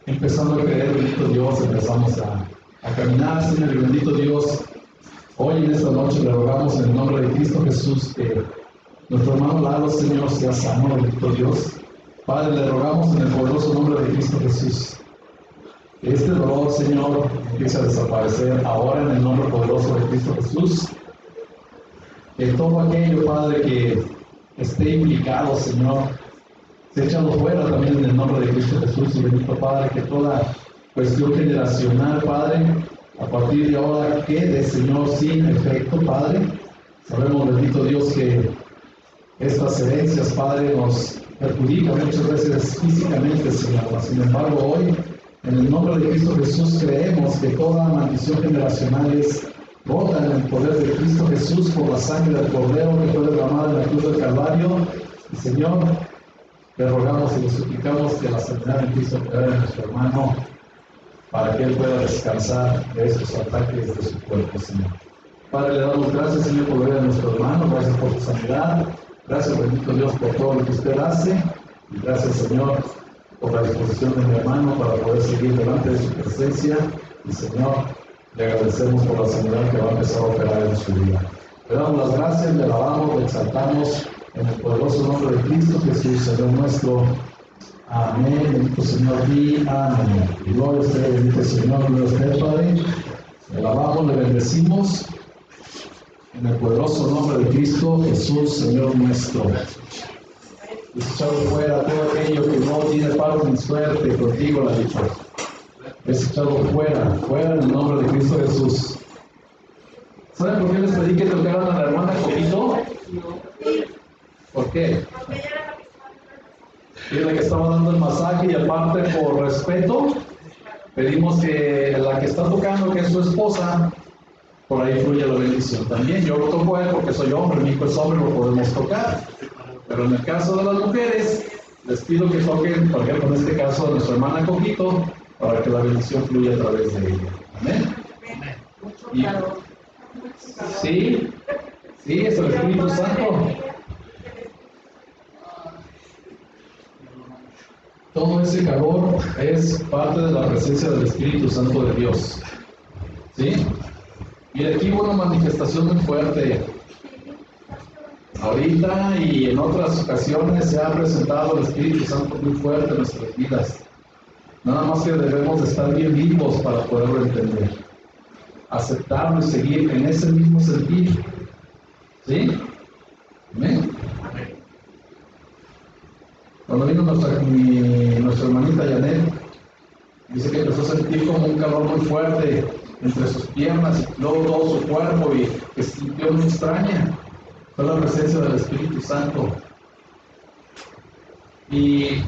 empezando a creer, bendito Dios, empezamos a caminar, Señor, y bendito Dios. Hoy en esta noche le rogamos en el nombre de Cristo Jesús que Nuestro hermano Lalo, Señor, sea sano, bendito Dios. Padre, le rogamos en el poderoso nombre de Cristo Jesús. Que este dolor, Señor, empiece a desaparecer ahora en el nombre poderoso de Cristo Jesús. Que todo aquello, Padre, que esté implicado, Señor, se echado fuera también en el nombre de Cristo Jesús. Y bendito Padre, que toda cuestión generacional, Padre, a partir de ahora quede, Señor, sin efecto, Padre. Sabemos, bendito Dios, que estas herencias, Padre, nos perjudican muchas veces físicamente, Señor. Sin embargo, hoy, en el nombre de Cristo Jesús, creemos que toda maldición generacional es rota en el poder de Cristo Jesús por la sangre del Cordero que fue derramada en la cruz del Calvario. Y, Señor, le rogamos y le suplicamos que la sanidad en Cristo pueda en nuestro hermano para que él pueda descansar de estos ataques de su cuerpo, Señor. Padre, le damos gracias, Señor, por ver a nuestro hermano, gracias por su sanidad, gracias, bendito Dios, por todo lo que usted hace, y gracias, Señor, por la disposición de mi hermano para poder seguir delante de su presencia, y, Señor, le agradecemos por la sanidad que va a empezar a operar en su vida. Le damos las gracias, le alabamos, le exaltamos en el poderoso nombre de Cristo Jesús, Señor nuestro. Amén, bendito Señor, y amén. Gloria a usted, bendito Señor, gloria a usted, Padre. Le alabamos, le bendecimos en el poderoso nombre de Cristo Jesús, Señor nuestro. Es echado fuera todo aquello que no tiene parte ni suerte contigo, la dicha. Es echado fuera, fuera en el nombre de Cristo Jesús. ¿Saben por qué les pedí que tocaran a la hermana Coquito? ¿Por qué? Es la que estaba dando el masaje y aparte por respeto pedimos que la que está tocando, que es su esposa, por ahí fluye la bendición. También yo lo toco a él porque soy hombre, mi hijo es hombre, lo podemos tocar. Pero en el caso de las mujeres, les pido que toquen, por ejemplo, en este caso, a nuestra hermana Coquito, para que la bendición fluya a través de ella. Amén. Y, sí, es el Espíritu Santo. Todo ese calor es parte de la presencia del Espíritu Santo de Dios. ¿Sí? Y aquí hubo una manifestación muy fuerte. Ahorita y en otras ocasiones se ha presentado el Espíritu Santo muy fuerte en nuestras vidas. Nada más que debemos de estar bien vivos para poderlo entender. Aceptarlo y seguir en ese mismo sentido. ¿Sí? Amén. Cuando vino nuestra hermanita Janet, dice que empezó a sentir como un calor muy fuerte entre sus piernas y luego todo su cuerpo y que se sintió muy extraña. Fue la presencia del Espíritu Santo. Y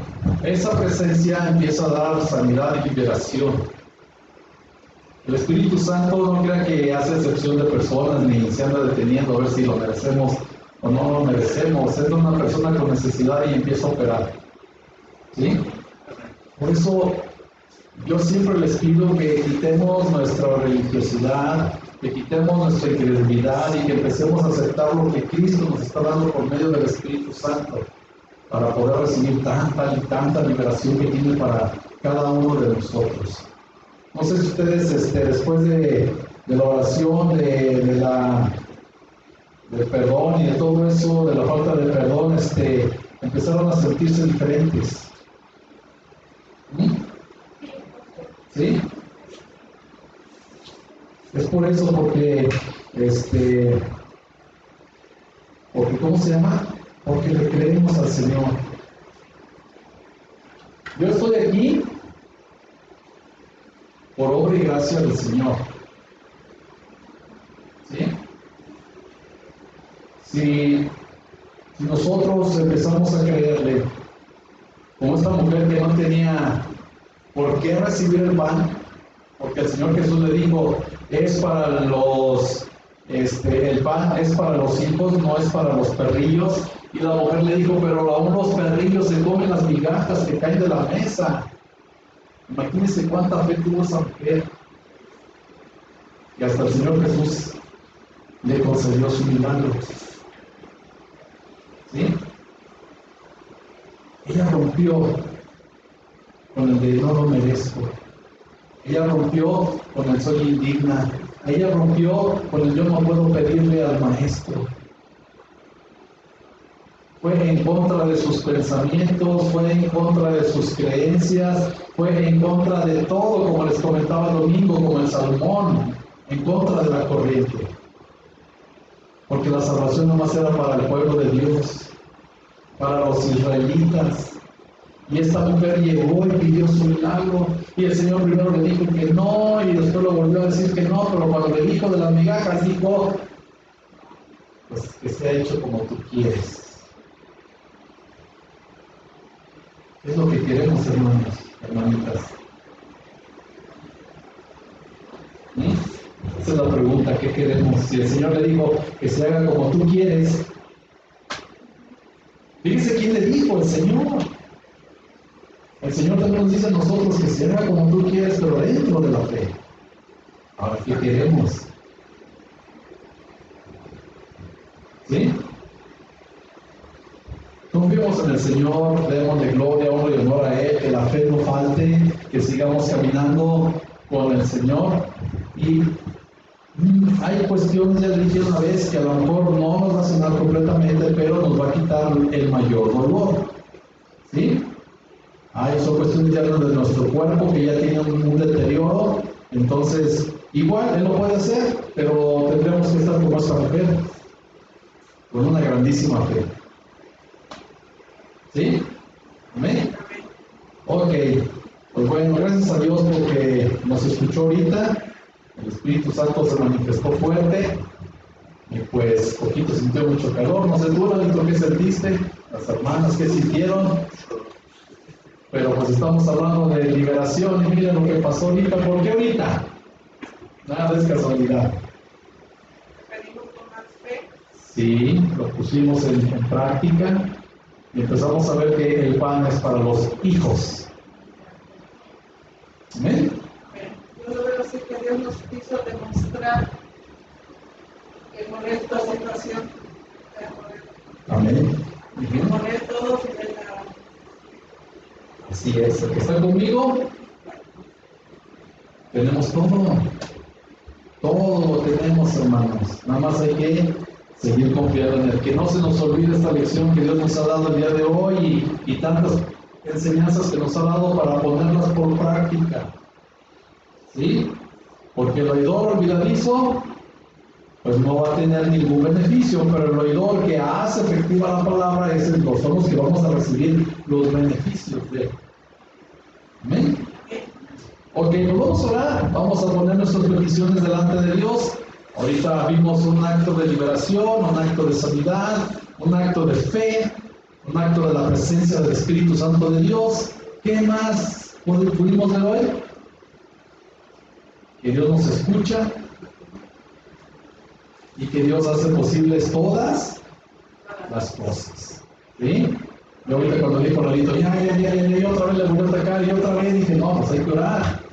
esa presencia empieza a dar sanidad y liberación. El Espíritu Santo no crea que hace excepción de personas ni se anda deteniendo a ver si lo merecemos o no lo merecemos. Es una persona con necesidad y empieza a operar. ¿Sí? Por eso yo siempre les pido que quitemos nuestra religiosidad, que quitemos nuestra incredulidad y que empecemos a aceptar lo que Cristo nos está dando por medio del Espíritu Santo para poder recibir tanta y tanta liberación que tiene para cada uno de nosotros. No sé si ustedes después de la oración, del perdón y de todo eso, de la falta de perdón, empezaron a sentirse diferentes. ¿Sí? Es por eso, porque ¿cómo se llama? Porque le creemos al Señor. Yo estoy aquí por obra y gracia del Señor. ¿Sí? Si nosotros empezamos a creerle, como esta mujer que no tenía por qué recibir el pan, porque el Señor Jesús le dijo, es para el pan es para los hijos, no es para los perrillos. Y la mujer le dijo, pero aún los perrillos se comen las migajas que caen de la mesa. Imagínense cuánta fe tuvo esa mujer. Y hasta el Señor Jesús le concedió su milagro. ¿Sí? Ella rompió con el de no lo merezco. Ella rompió con el soy indigna. Ella rompió con el yo no puedo pedirle al maestro. fue en contra de sus pensamientos, fue en contra de sus creencias, fue en contra de todo, como les comentaba el domingo, como el Salmón, en contra de la corriente. Porque la salvación nomás era para el pueblo de Dios, para los israelitas. Y esta mujer llegó y pidió su milagro, y el Señor primero le dijo que no, y después lo volvió a decir que no, pero cuando le dijo de las migajas, dijo, pues que sea hecho como tú quieres. Es lo que queremos, hermanos, hermanitas. Esa es la pregunta, ¿qué queremos? Si el Señor le dijo que se haga como tú quieres, fíjese quién le dijo, el Señor. El Señor también nos dice a nosotros que se haga como tú quieres, pero dentro de la fe. Ahora, ¿qué queremos? ¿Sí? Confiemos en el Señor, démosle gloria, honra y honor a Él, que la fe no falte, que sigamos caminando con el Señor. Y hay cuestiones, ya le dije una vez, que a lo mejor no nos va a sanar completamente, pero nos va a quitar el mayor dolor. ¿Sí? Son cuestiones ya de nuestro cuerpo que ya tienen un deterioro, entonces igual Él lo puede hacer, pero tendremos que estar como esta mujer, con una grandísima fe. ¿Sí? ¿Amén? Ok, pues bueno, gracias a Dios porque nos escuchó ahorita, el Espíritu Santo se manifestó fuerte, y pues poquito sintió mucho calor, no sé tú, Lalito, ¿qué sentiste? Las hermanas, ¿qué sintieron? Pero pues estamos hablando de liberación y miren lo que pasó ahorita. ¿Por qué ahorita? Nada es casualidad.
Pedimos con más fe.
Sí, lo pusimos en práctica y empezamos a ver que el pan es para los hijos. ¿Amén?
Yo lo veo así, que Dios nos quiso demostrar que con esta situación,
amén.
que con él todos en la...
Así es, el que está conmigo, tenemos todo. Todo lo tenemos, hermanos. Nada más hay que seguir confiando en Él. Que no se nos olvide esta lección que Dios nos ha dado el día de hoy y tantas enseñanzas que nos ha dado para ponerlas por práctica. ¿Sí? Porque el oidor olvidadizo, pues no va a tener ningún beneficio, pero el oidor que hace efectiva la palabra son los que vamos a recibir los beneficios de. ¿Amén? Ok, pues vamos a orar, vamos a poner nuestras peticiones delante de Dios. Ahorita vimos un acto de liberación, un acto de sanidad, un acto de fe, un acto de la presencia del Espíritu Santo de Dios. ¿Qué más pudimos ver hoy? Que Dios nos escucha y que Dios hace posibles todas las cosas. ¿Sí? Yo ahorita cuando dijo Lalito, ya, y otra vez le volvió a atacar, y otra vez dije, no, pues hay que orar.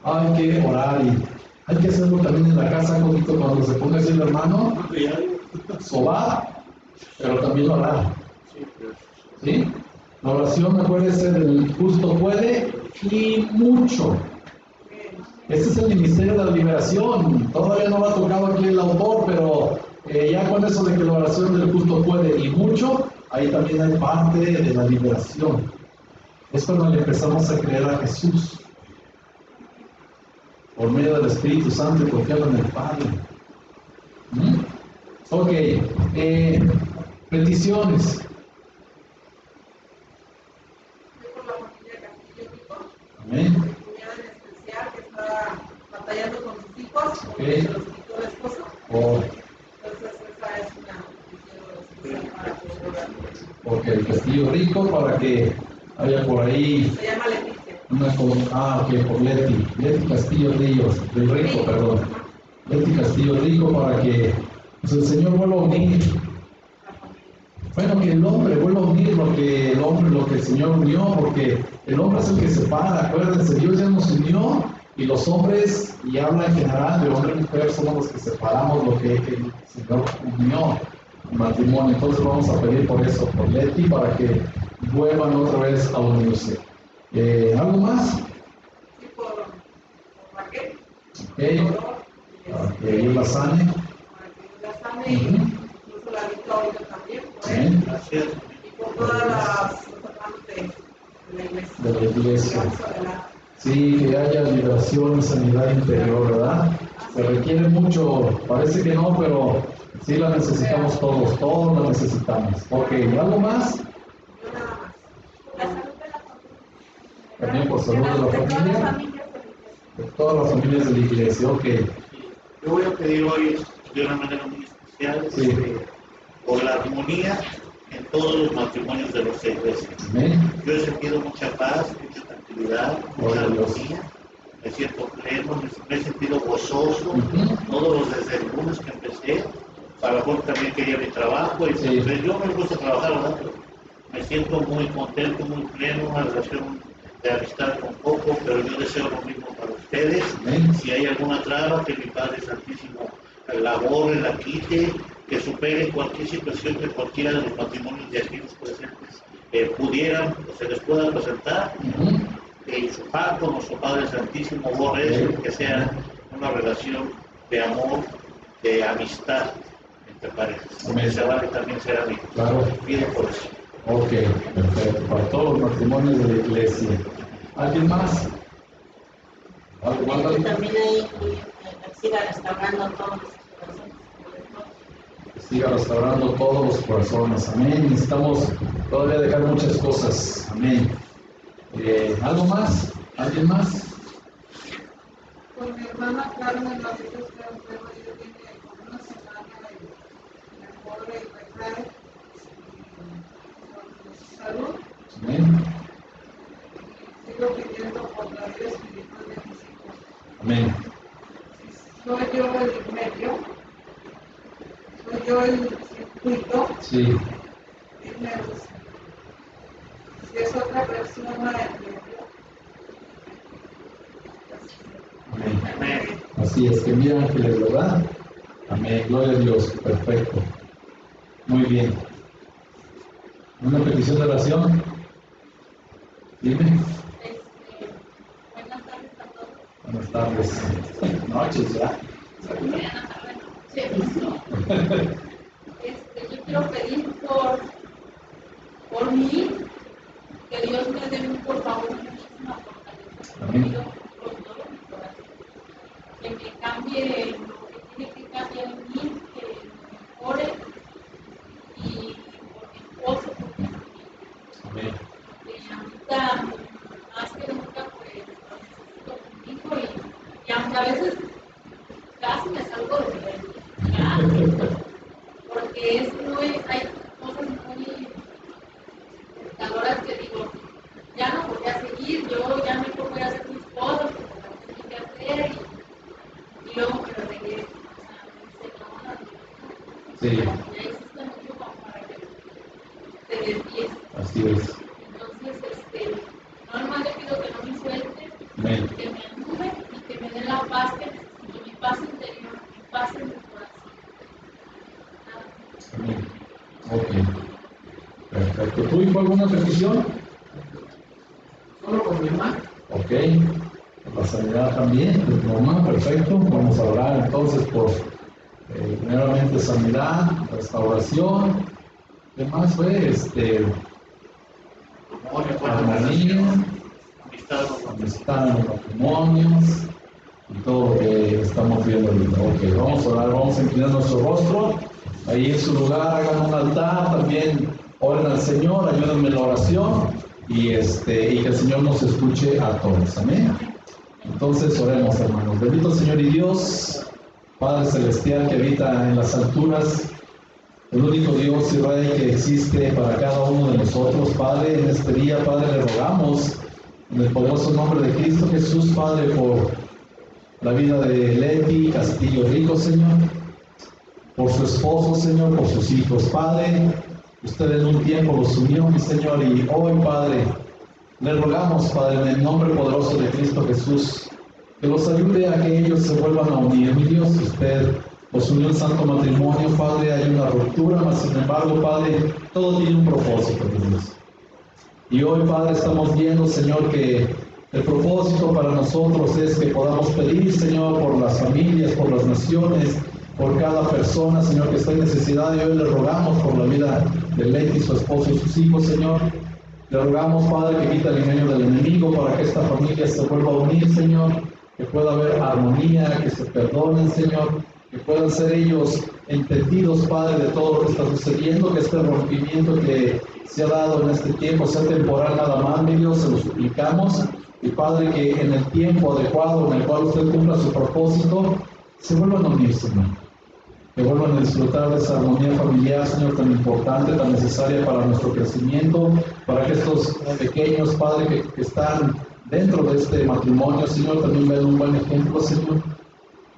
Hay que orar y hay que hacerlo también en la casa, cuando se ponga así el hermano, sobar, pero también orar. ¿Sí? La oración, acuérdense, del justo puede y mucho. Este es el ministerio de la liberación. Todavía no lo ha tocado aquí el autor, pero ya con eso de que la oración del justo puede y mucho, ahí también hay parte de la liberación. Es cuando le empezamos a creer a Jesús por medio del Espíritu Santo y confiando en el Padre. Ok, peticiones.
Por la familia Castillo Rico,
Amén.
mi cuñada en especial que está batallando con sus hijos, porque se los quitó la esposa. Entonces esa es una petición especial para poder orar.
Ok, el Castillo Rico para que haya por ahí.
Se llama Leticia.
Ok, por Leti Castillo Ríos, del Rico, perdón. Leti Castillo Rico para que pues, el Señor vuelva a unir. Bueno, que el hombre vuelva a unir lo que el Señor unió, porque el hombre es el que separa, acuérdense, Dios ya nos unió y los hombres, y habla en general de hombre y mujer, somos los que separamos lo que el Señor unió en matrimonio. Entonces vamos a pedir por eso, por Leti, para que vuelvan otra vez a unirse. ¿Algo más?
Sí, por Raquel.
Para que Dios la sane.
Para que Dios la sane, incluso la Rita ahorita también, por él.
Así es.
Y por todas las hermanos de la iglesia.
De la iglesia.
Vamos adelante.
Sí, que haya liberación y sanidad interior, ¿verdad? Se requiere mucho, parece que no, pero sí la necesitamos todos la necesitamos. Ok, ¿algo más?
Yo nada más.
La salud de la familia.
También por salud de la familia, de todas las familias de la iglesia, ok.
Yo voy a pedir hoy de una manera muy especial
Sí.
por la armonía en todos los matrimonios de nuestra iglesia.
Amén.
Yo he sentido mucha paz, mucha tranquilidad, mucha armonía. Me siento pleno, me he sentido gozoso.
Ujú.
Todos desde el lunes que empecé, a lo mejor también quería mi trabajo. Y
Sí.
pues, yo me gusta trabajar, ¿verdad? Pero me siento muy contento, muy pleno, una relación de amistad con Coco, pero yo deseo lo mismo para ustedes.
Amén.
Si hay alguna traba, que mi Padre Santísimo la borre, la quite, que supere cualquier situación que cualquiera de los matrimonios de aquí los presentes pudieran o se les pueda presentar.
Ujú.
Que su pacto, nuestro Padre Santísimo, borre eso, que sea una relación de amor, de amistad entre parejas.
Amén.
Que se vale también ser amigos.
Claro.
Pido por eso.
Ok, perfecto. Para todos los matrimonios de la iglesia. ¿Alguien más? ¿Algo más?
Y también ahí siga restaurando todos los corazones.
Que siga restaurando todos los corazones. Amén. Necesitamos todavía dejar muchas cosas. Amén. ¿Algo más? ¿Alguien más?
Con mi hermana Carmen, la Virgen está enferma, ella tiene como una semana y mejora y recae con salud.
Amén.
Y sigo pidiendo por la vida espiritual de mis hijos.
Amén.
Si soy yo el medio, soy yo el circuito,
Sí.
él me usa. Si es otra persona el medio,
Amén.
Amén.
Así es, que mira ángeles, ¿verdad? Amén. Gloria a Dios. Perfecto. Muy bien. ¿Una petición de oración? Dime.
Buenas tardes a todos.
Buenas tardes. Noches ya.
Buenas tardes. Yo quiero pedir por mí, que Dios me dé por favor muchísima fortaleza.
Amén.
Pido con todo mi corazón que me cambie lo que tiene que cambiar en mí, que me mejore y por mi esposo, por mi familia.
Amén.
Porque ahorita más que nunca pues lo necesito conmigo y aunque a veces casi me salgo de mi porque es muy, hay cosas muy tentadoras que digo, ya no voy a seguir, yo ya mejor voy a hacer mis cosas porque las tengo que hacer y luego me lo regreso. O sea, me dice, no,
Sí,
ya hiciste mucho como para que te desvíes.
así es.
Entonces, nada más le pido que no me suelte,
Amén.
que me ayude y que me dé la paz que necesito, mi paz interior, mi paz en mi corazón.
Amén. Ok. Perfecto. ¿Tú hijo alguna petición?
Solo con mi mamá.
Ok. La sanidad también de tu mamá, perfecto. Vamos a orar entonces por primeramente sanidad, restauración. ¿Qué más fue? Armonía, amistad en los matrimonios y todo lo que estamos viendo ahorita. Ok, vamos a orar, vamos a inclinar nuestro rostro. Ahí en su lugar hagan un altar, también oren al Señor, ayúdenme en la oración y que el Señor nos escuche a todos. Amén. Entonces oremos, hermanos. Bendito Señor y Dios, Padre Celestial que habita en las alturas, el único Dios y Rey que existe para cada uno de nosotros. Padre, en este día, Padre, le rogamos en el poderoso nombre de Cristo Jesús, Padre, por la vida de Leti Castillo Rico, Señor, por su esposo, Señor, por sus hijos. Padre, usted en un tiempo los unió, mi Señor, y hoy, Padre, le rogamos, Padre, en el nombre poderoso de Cristo Jesús, que los ayude a que ellos se vuelvan a unir. Mi Dios, usted los unió en santo matrimonio, Padre, hay una ruptura, mas sin embargo, Padre, todo tiene un propósito, mi Dios. Y hoy, Padre, estamos viendo, Señor, que el propósito para nosotros es que podamos pedir, Señor, por las familias, por las naciones, por cada persona, Señor, que está en necesidad, y hoy le rogamos por la vida de Leti, su esposo y sus hijos, Señor. Le rogamos, Padre, que quita el engaño del enemigo para que esta familia se vuelva a unir, Señor, que pueda haber armonía, que se perdonen, Señor, que puedan ser ellos entendidos, Padre, de todo lo que está sucediendo, que este rompimiento que se ha dado en este tiempo sea temporal nada más, mi Dios, se lo suplicamos. Y Padre, que en el tiempo adecuado en el cual usted cumpla su propósito, se vuelvan a unir, Señor. Que vuelvan a disfrutar de esa armonía familiar, Señor, tan importante, tan necesaria para nuestro crecimiento, para que estos pequeños, Padre, que están dentro de este matrimonio, Señor, también vean un buen ejemplo, Señor.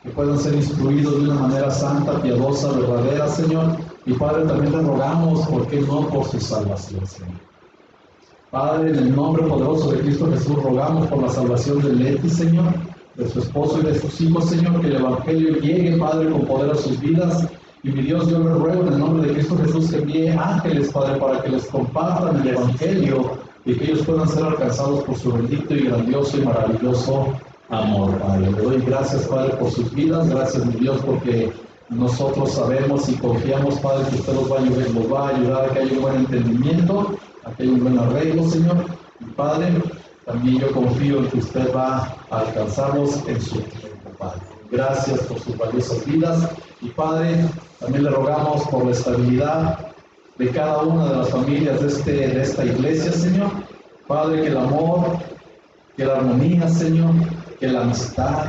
Que puedan ser instruidos de una manera santa, piadosa, verdadera, Señor. Y Padre, también le rogamos, ¿por qué no por su salvación, Señor? Padre, en el nombre poderoso de Cristo Jesús, rogamos por la salvación de Leti, Señor, de su esposo y de sus hijos, Señor, que el Evangelio llegue, Padre, con poder a sus vidas. Y mi Dios, yo le ruego en el nombre de Cristo Jesús que envíe ángeles, Padre, para que les compartan el Evangelio y que ellos puedan ser alcanzados por su bendito y grandioso y maravilloso amor, Padre. Le doy gracias, Padre, por sus vidas. Gracias, mi Dios, porque nosotros sabemos y confiamos, Padre, que usted los va a ayudar a que haya un buen entendimiento, a que haya un buen arreglo, Señor. Y Padre, también yo confío en que usted va a alcanzarlos en su tiempo, Padre. Gracias por sus valiosas vidas. Y Padre, también le rogamos por la estabilidad de cada una de las familias de esta iglesia, Señor. Padre, que el amor, que la armonía, Señor, que la amistad,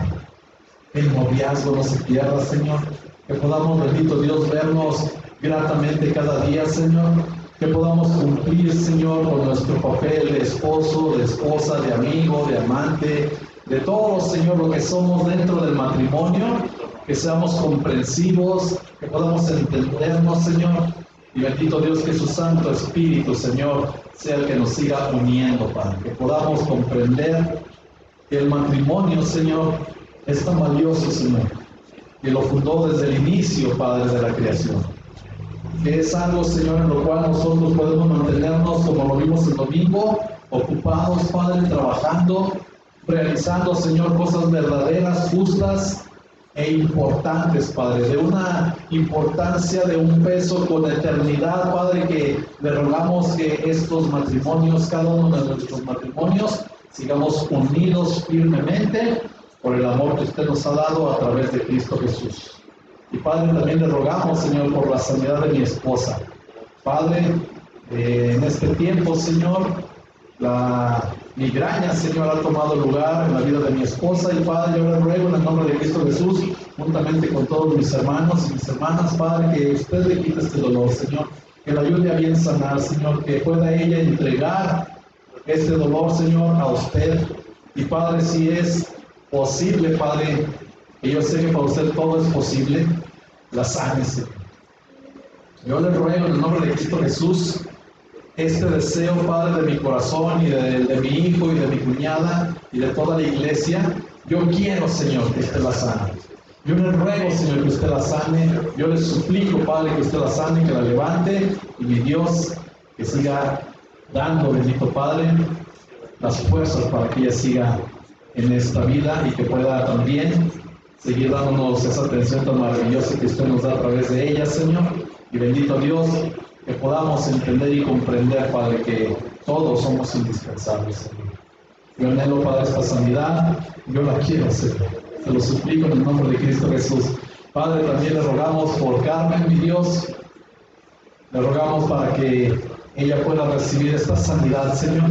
el noviazgo no se pierda, Señor. Que podamos, bendito Dios, vernos gratamente cada día, Señor. Que podamos cumplir, Señor, con nuestro papel de esposo, de esposa, de amigo, de amante, de todo, Señor, lo que somos dentro del matrimonio. Que seamos comprensivos, que podamos entendernos, Señor. Y bendito Dios, que su Santo Espíritu, Señor, sea el que nos siga uniendo, Padre. Que podamos comprender que el matrimonio, Señor, es tan valioso, Señor, que lo fundó desde el inicio, Padre, de la creación. Que es algo, Señor, en lo cual nosotros podemos mantenernos, como lo vimos el domingo, ocupados, Padre, trabajando, realizando, Señor, cosas verdaderas, justas e importantes, Padre, de una importancia, de un peso con eternidad, Padre, que le rogamos que estos matrimonios, cada uno de nuestros matrimonios, sigamos unidos firmemente por el amor que usted nos ha dado a través de Cristo Jesús. Y Padre, también le rogamos, Señor, por la sanidad de mi esposa. Padre, en este tiempo, Señor, la migraña, Señor, ha tomado lugar en la vida de mi esposa. Y Padre, yo le ruego en el nombre de Cristo Jesús, juntamente con todos mis hermanos y mis hermanas, Padre, que usted le quite este dolor, Señor. Que la ayude a bien sanar, Señor. Que pueda ella entregar este dolor, Señor, a usted. Y Padre, si es posible, Padre, que yo sé que para usted todo es posible, la sane, Señor. Yo le ruego en el nombre de Cristo Jesús este deseo, Padre, de mi corazón y de mi hijo y de mi cuñada y de toda la iglesia. Yo quiero, Señor, que usted la sane. Yo le ruego, Señor, que usted la sane. Yo le suplico, Padre, que usted la sane, que la levante. Y mi Dios, que siga dando, bendito Padre, las fuerzas para que ella siga en esta vida y que pueda también seguir dándonos esa atención tan maravillosa que usted nos da a través de ella, Señor. Y bendito Dios, que podamos entender y comprender, Padre, que todos somos indispensables, Señor. Yo anhelo, Padre, esta sanidad, yo la quiero, Señor. Te lo suplico en el nombre de Cristo Jesús. Padre, también le rogamos por Carmen, mi Dios. Le rogamos para que ella pueda recibir esta sanidad, Señor.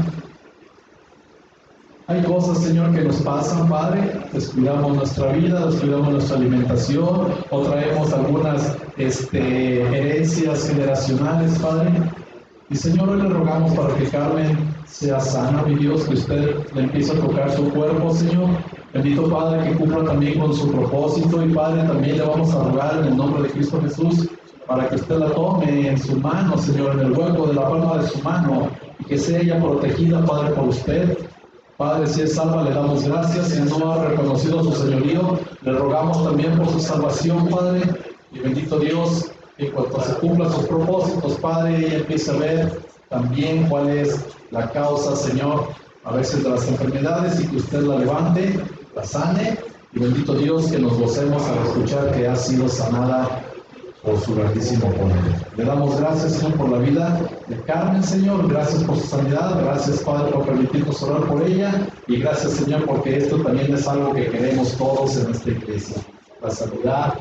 Hay cosas, Señor, que nos pasan, Padre. Descuidamos nuestra vida, descuidamos nuestra alimentación, o traemos algunas herencias generacionales, Padre. Y, Señor, hoy le rogamos para que Carmen sea sana, mi Dios, que usted le empiece a tocar su cuerpo, Señor. Bendito Padre, que cumpla también con su propósito. Y, Padre, también le vamos a rogar en el nombre de Cristo Jesús para que usted la tome en su mano, Señor, en el hueco de la palma de su mano, y que sea ella protegida, Padre, por usted. Padre, si es salva, le damos gracias. Si no ha reconocido su señorío, le rogamos también por su salvación, Padre. Y bendito Dios, que cuando se cumplan sus propósitos, Padre, ella empiece a ver también cuál es la causa, Señor, a veces de las enfermedades, y que usted la levante, la sane Y bendito Dios, que nos gocemos al escuchar que ha sido sanada por su grandísimo poder. Le damos gracias, Señor, por la vida de Carmen, Señor. Gracias por su sanidad. Gracias, Padre, por permitirnos orar por ella. Y gracias, Señor, porque esto también es algo que queremos todos en esta iglesia. La sanidad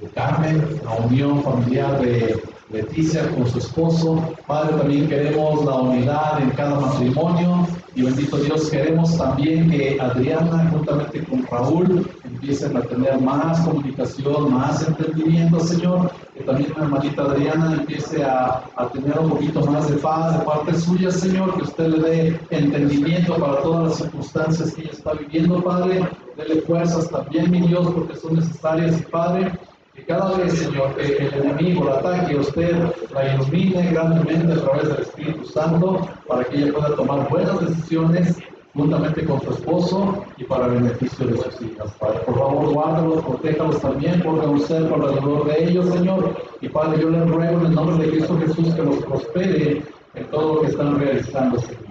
de Carmen, la unión familiar de Leticia con su esposo. Padre, también queremos la unidad en cada matrimonio. Y bendito Dios, queremos también que Adriana, juntamente con Raúl, empiecen a tener más comunicación, más entendimiento, Señor. Que también la hermanita Adriana empiece a tener un poquito más de paz de parte suya, Señor. Que usted le dé entendimiento para todas las circunstancias que ella está viviendo, Padre. Dele fuerzas también, mi Dios, porque son necesarias, y Padre, que cada vez, Señor, que el enemigo la ataque, usted la ilumine grandemente a través del Espíritu Santo para que ella pueda tomar buenas decisiones juntamente con su esposo y para el beneficio de sus hijas, Padre. Por favor, guárdalos, protéjalos también, ponga usted por alrededor de ellos, Señor. Y Padre, yo les ruego en el nombre de Cristo Jesús que los prospere en todo lo que están realizando, Señor.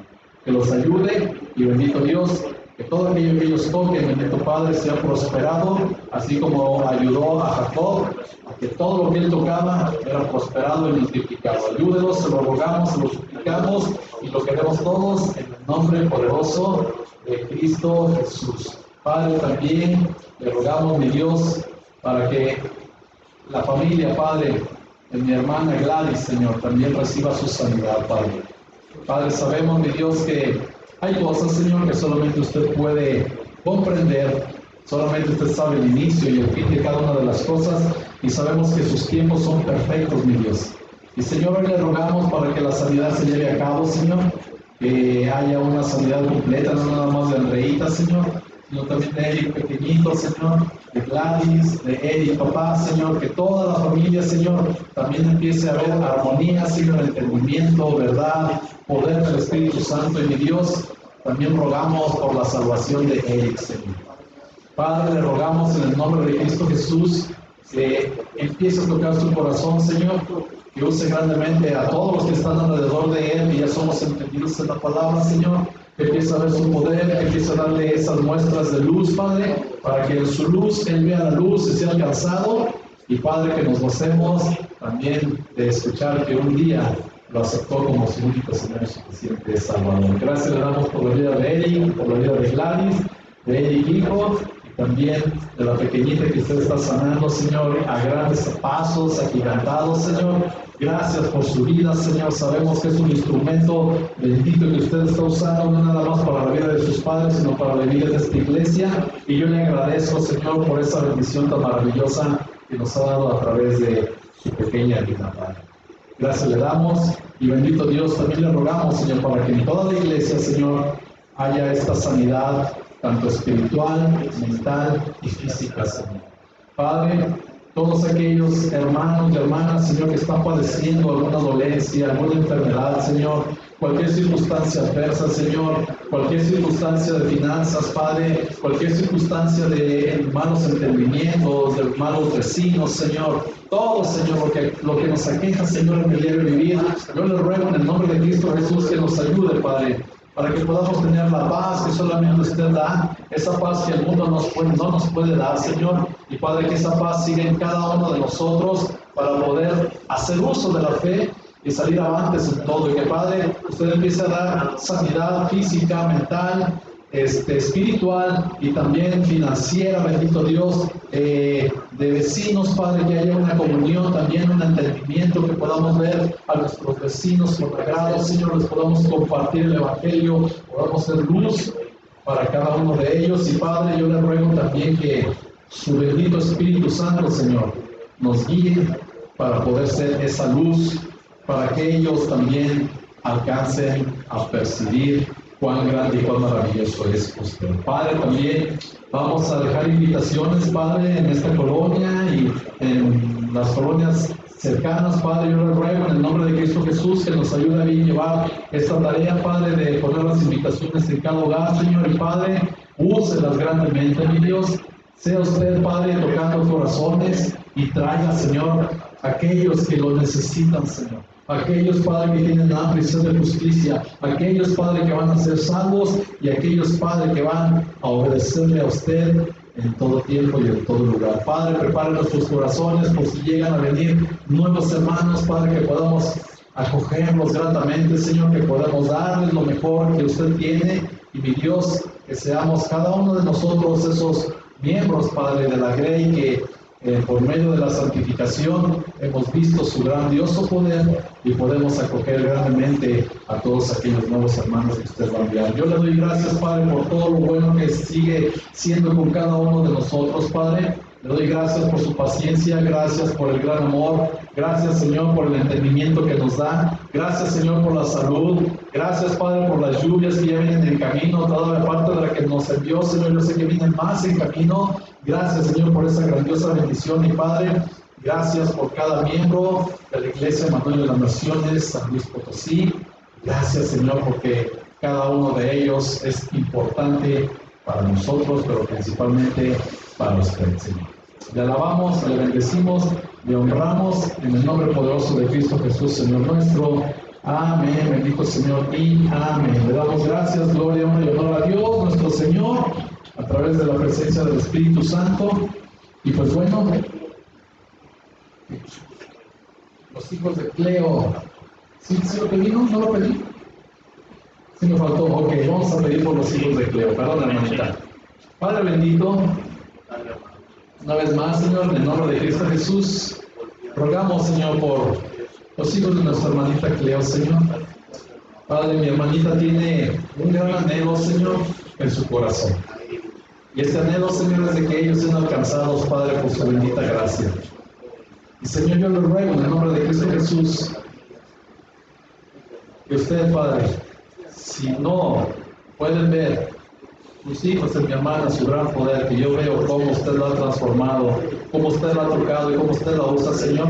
Que los ayude y bendito Dios, que todo aquello que ellos toquen, bendito Padre, sea prosperado, así como ayudó a Jacob, a que todo lo que él tocaba era prosperado y multiplicado. Ayúdenos, se lo rogamos, se lo suplicamos y lo queremos todos en el nombre poderoso de Cristo Jesús. Padre, también le rogamos, mi Dios, para que la familia, Padre, de mi hermana Gladys, Señor, también reciba su sanidad, Padre. Padre, sabemos, mi Dios, que hay cosas, Señor, que solamente usted puede comprender, solamente usted sabe el inicio y el fin de cada una de las cosas, y sabemos que sus tiempos son perfectos, mi Dios. Y Señor, hoy le rogamos para que la sanidad se lleve a cabo, Señor, que haya una sanidad completa, no nada más de Andreita, Señor, sino también de Eric pequeñito, Señor, de Gladys, de Eric papá, Señor, que toda la familia, Señor, también empiece a haber armonía, Señor, entendimiento, verdad, poder del Espíritu Santo. Y mi Dios, también rogamos por la salvación de Eric, Señor. Padre, le rogamos en el nombre de Cristo Jesús que empiece a tocar su corazón, Señor, que use grandemente a todos los que están alrededor de él, y ya somos entendidos en la palabra, Señor, que empiece a ver su poder, que empiece a darle esas muestras de luz, Padre, para que en su luz él vea la luz y sea alcanzado, y Padre, que nos gocemos también de escuchar que un día lo aceptó como su único Señor y suficiente Salvador. Gracias le damos por la vida de Eric, por la vida de Gladys, de Eric hijo, y también de la pequeñita que usted está sanando, Señor, a grandes pasos, agigantados, Señor. Gracias por su vida, Señor. Sabemos que es un instrumento bendito que usted está usando, no nada más para la vida de sus padres, sino para la vida de esta iglesia. Y yo le agradezco, Señor, por esa bendición tan maravillosa que nos ha dado a través de su pequeña vida, Padre. Gracias le damos, y bendito Dios, también le rogamos, Señor, para que en toda la iglesia, Señor, haya esta sanidad, tanto espiritual, mental y física, Señor. Padre, todos aquellos hermanos y hermanas, Señor, que están padeciendo alguna dolencia, alguna enfermedad, Señor, cualquier circunstancia adversa, Señor, cualquier circunstancia de finanzas, Padre, cualquier circunstancia de malos entendimientos, de malos vecinos, Señor, todo, Señor, lo que nos aqueja, Señor, en el diario vivir, yo le ruego en el nombre de Cristo Jesús que nos ayude, Padre, para que podamos tener la paz que solamente usted da, esa paz que el mundo no nos puede dar, Señor, y Padre, que esa paz siga en cada uno de nosotros para poder hacer uso de la fe y salir avantes en todo, y que Padre, usted empiece a dar sanidad física, mental, espiritual y también financiera, bendito Dios, de vecinos, Padre, que haya una comunión, también un entendimiento, que podamos ver a nuestros vecinos con agrado, Señor, les podamos compartir el Evangelio, podamos ser luz para cada uno de ellos. Y Padre, yo le ruego también que su bendito Espíritu Santo, Señor, nos guíe para poder ser esa luz, para que ellos también alcancen a percibir cuán grande y cuán maravilloso es usted. Padre, también vamos a dejar invitaciones, Padre, en esta colonia y en las colonias cercanas, Padre. Yo le ruego en el nombre de Cristo Jesús que nos ayude a bien llevar esta tarea, Padre, de poner las invitaciones en cada hogar, Señor. Y Padre, úselas grandemente, mi Dios. Sea usted, Padre, tocando corazones y traiga, Señor, aquellos que lo necesitan, Señor. Aquellos, Padre, que tienen hambre y sed de justicia. Aquellos, Padre, que van a ser salvos. Y aquellos, Padre, que van a obedecerle a usted en todo tiempo y en todo lugar. Padre, prepara nuestros corazones por si llegan a venir nuevos hermanos, Padre, que podamos acogerlos gratamente, Señor, que podamos darles lo mejor que usted tiene. Y mi Dios, que seamos cada uno de nosotros esos miembros, Padre, de la Grey, que por medio de la santificación hemos visto su grandioso poder y podemos acoger grandemente a todos aquellos nuevos hermanos que usted va a enviar. Yo le doy gracias, Padre, por todo lo bueno que sigue siendo con cada uno de nosotros, Padre. Le doy gracias por su paciencia, gracias por el gran amor, gracias, Señor, por el entendimiento que nos da, gracias, Señor, por la salud, gracias, Padre, por las lluvias que ya vienen en camino, toda la parte de la que nos envió, Señor, yo sé que vienen más en camino. Gracias, Señor, por esa grandiosa bendición, y Padre, gracias por cada miembro de la Iglesia Manuel de las Naciones, San Luis Potosí. Gracias, Señor, porque cada uno de ellos es importante para nosotros, pero principalmente para usted, Señor. Le alabamos, le bendecimos, le honramos en el nombre poderoso de Cristo Jesús, Señor nuestro. Amén, bendito Señor, y amén. Le damos gracias, gloria, honra y honor a Dios, nuestro Señor, a través de la presencia del Espíritu Santo. Y pues bueno, los hijos de Cleo. ¿Sí lo pedí? ¿No lo pedí? Sí me faltó. Ok, vamos a pedir por los hijos de Cleo. Perdón, hermanita. Padre bendito, una vez más, Señor, en el nombre de Cristo Jesús, rogamos, Señor, por los hijos de nuestra hermanita Cleo, Señor. Padre, mi hermanita tiene un gran anhelo, Señor, en su corazón. Y este anhelo, Señor, es de que ellos sean alcanzados, Padre, por su bendita gracia. Y, Señor, yo le ruego en el nombre de Cristo Jesús que usted, Padre, si no pueden ver sus hijos en mi hermana, su gran poder, que yo veo cómo usted lo ha transformado, cómo usted lo ha tocado y cómo usted lo usa, Señor.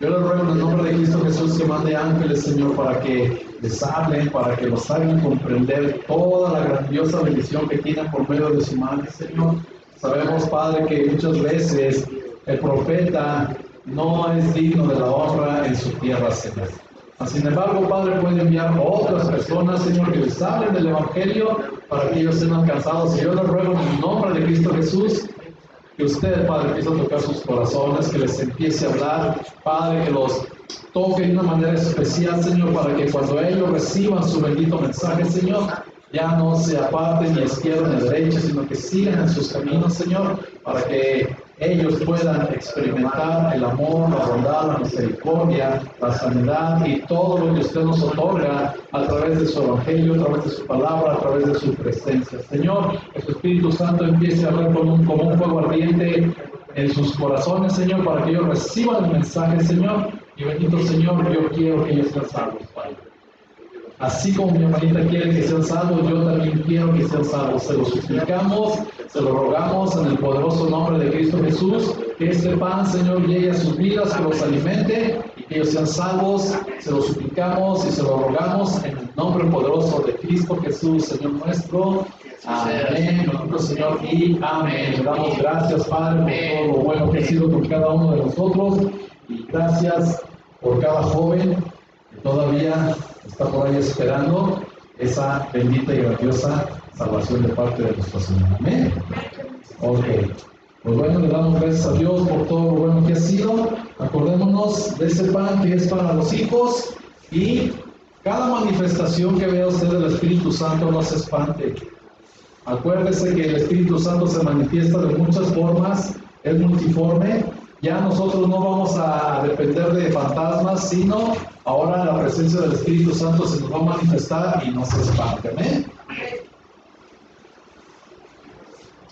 Yo le ruego en el nombre de Cristo Jesús que mande ángeles, Señor, para que les hablen, para que los hagan comprender toda la grandiosa bendición que tienen por medio de su madre, Señor. Sabemos, Padre, que muchas veces el profeta no es digno de la honra en su tierra, Señor. Sin embargo, Padre, puede enviar otras personas, Señor, que les hablen del Evangelio para que ellos sean alcanzados. Y yo les ruego en el nombre de Cristo Jesús que usted, Padre, empiece a tocar sus corazones, que les empiece a hablar, Padre, que los toque de una manera especial, Señor, para que cuando ellos reciban su bendito mensaje, Señor, ya no se aparten ni a izquierda ni a derecha, sino que sigan en sus caminos, Señor, para que ellos puedan experimentar el amor, la bondad, la misericordia, la sanidad y todo lo que usted nos otorga a través de su Evangelio, a través de su palabra, a través de su presencia. Señor, que su Espíritu Santo empiece a hablar como un fuego ardiente en sus corazones, Señor, para que ellos reciban el mensaje, Señor. Y bendito Señor, yo quiero que ellos sean salvos, Padre. Así como mi hermanita quiere que sean salvos, yo también quiero que sean salvos. Se lo suplicamos, se lo rogamos en el poderoso nombre de Cristo Jesús, que este pan, Señor, llegue a sus vidas, que los alimente y que ellos sean salvos. Se lo suplicamos y se lo rogamos en el nombre poderoso de Cristo Jesús, Señor nuestro. Amén, bendito Señor, y amén. Le damos gracias, Padre, por todo lo bueno que ha sido con cada uno de nosotros, y gracias por cada joven que todavía está por ahí esperando esa bendita y grandiosa salvación de parte de nuestro Señor. Amén. Ok. Pues bueno, le damos gracias a Dios por todo lo bueno que ha sido. Acordémonos de ese pan que es para los hijos, y cada manifestación que vea usted del Espíritu Santo no se espante. Acuérdese que el Espíritu Santo se manifiesta de muchas formas, es multiforme. Ya nosotros no vamos a depender de fantasmas, sino ahora la presencia del Espíritu Santo se nos va a manifestar y no se espante. ¿Amén?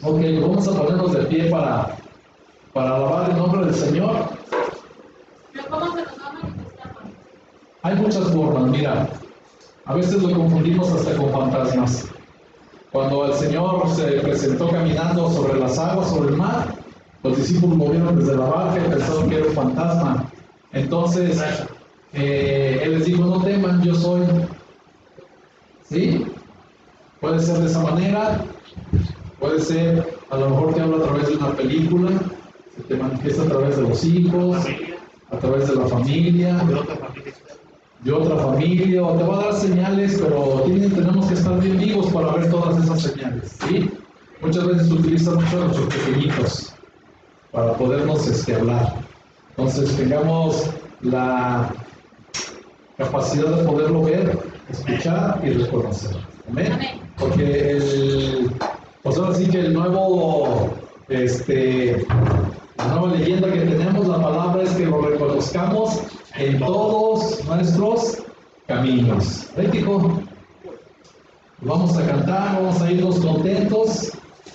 Ok, vamos a ponernos de pie para alabar el nombre del Señor.
¿Pero cómo se nos va a manifestar?
Hay muchas formas, mira. A veces lo confundimos hasta con fantasmas. Cuando el Señor se presentó caminando sobre las aguas, sobre el mar, los discípulos movieron desde la barca y pensaron que era un fantasma. Entonces, Él les dijo, no teman, yo soy. ¿Sí? Puede ser de esa manera, puede ser, a lo mejor te habla a través de una película, se te manifiesta a través de los hijos, a través de la familia, de otra familia, o te va a dar señales, pero tenemos que estar bien vivos para ver todas esas señales. ¿Sí? muchas veces utilizan mucho a nuestros pequeñitos para podernos hablar. Entonces tengamos la capacidad de poderlo ver, escuchar y reconocer. Amén. Porque pues ahora sí que el nuevo, la nueva leyenda que tenemos, la palabra es que lo reconozcamos en todos nuestros caminos. Hijo, vamos a cantar, vamos a irnos contentos,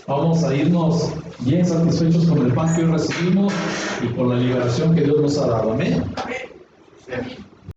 vamos a irnos bien satisfechos con el pan que hoy recibimos y con la liberación que Dios nos ha dado. Amén.
Amén.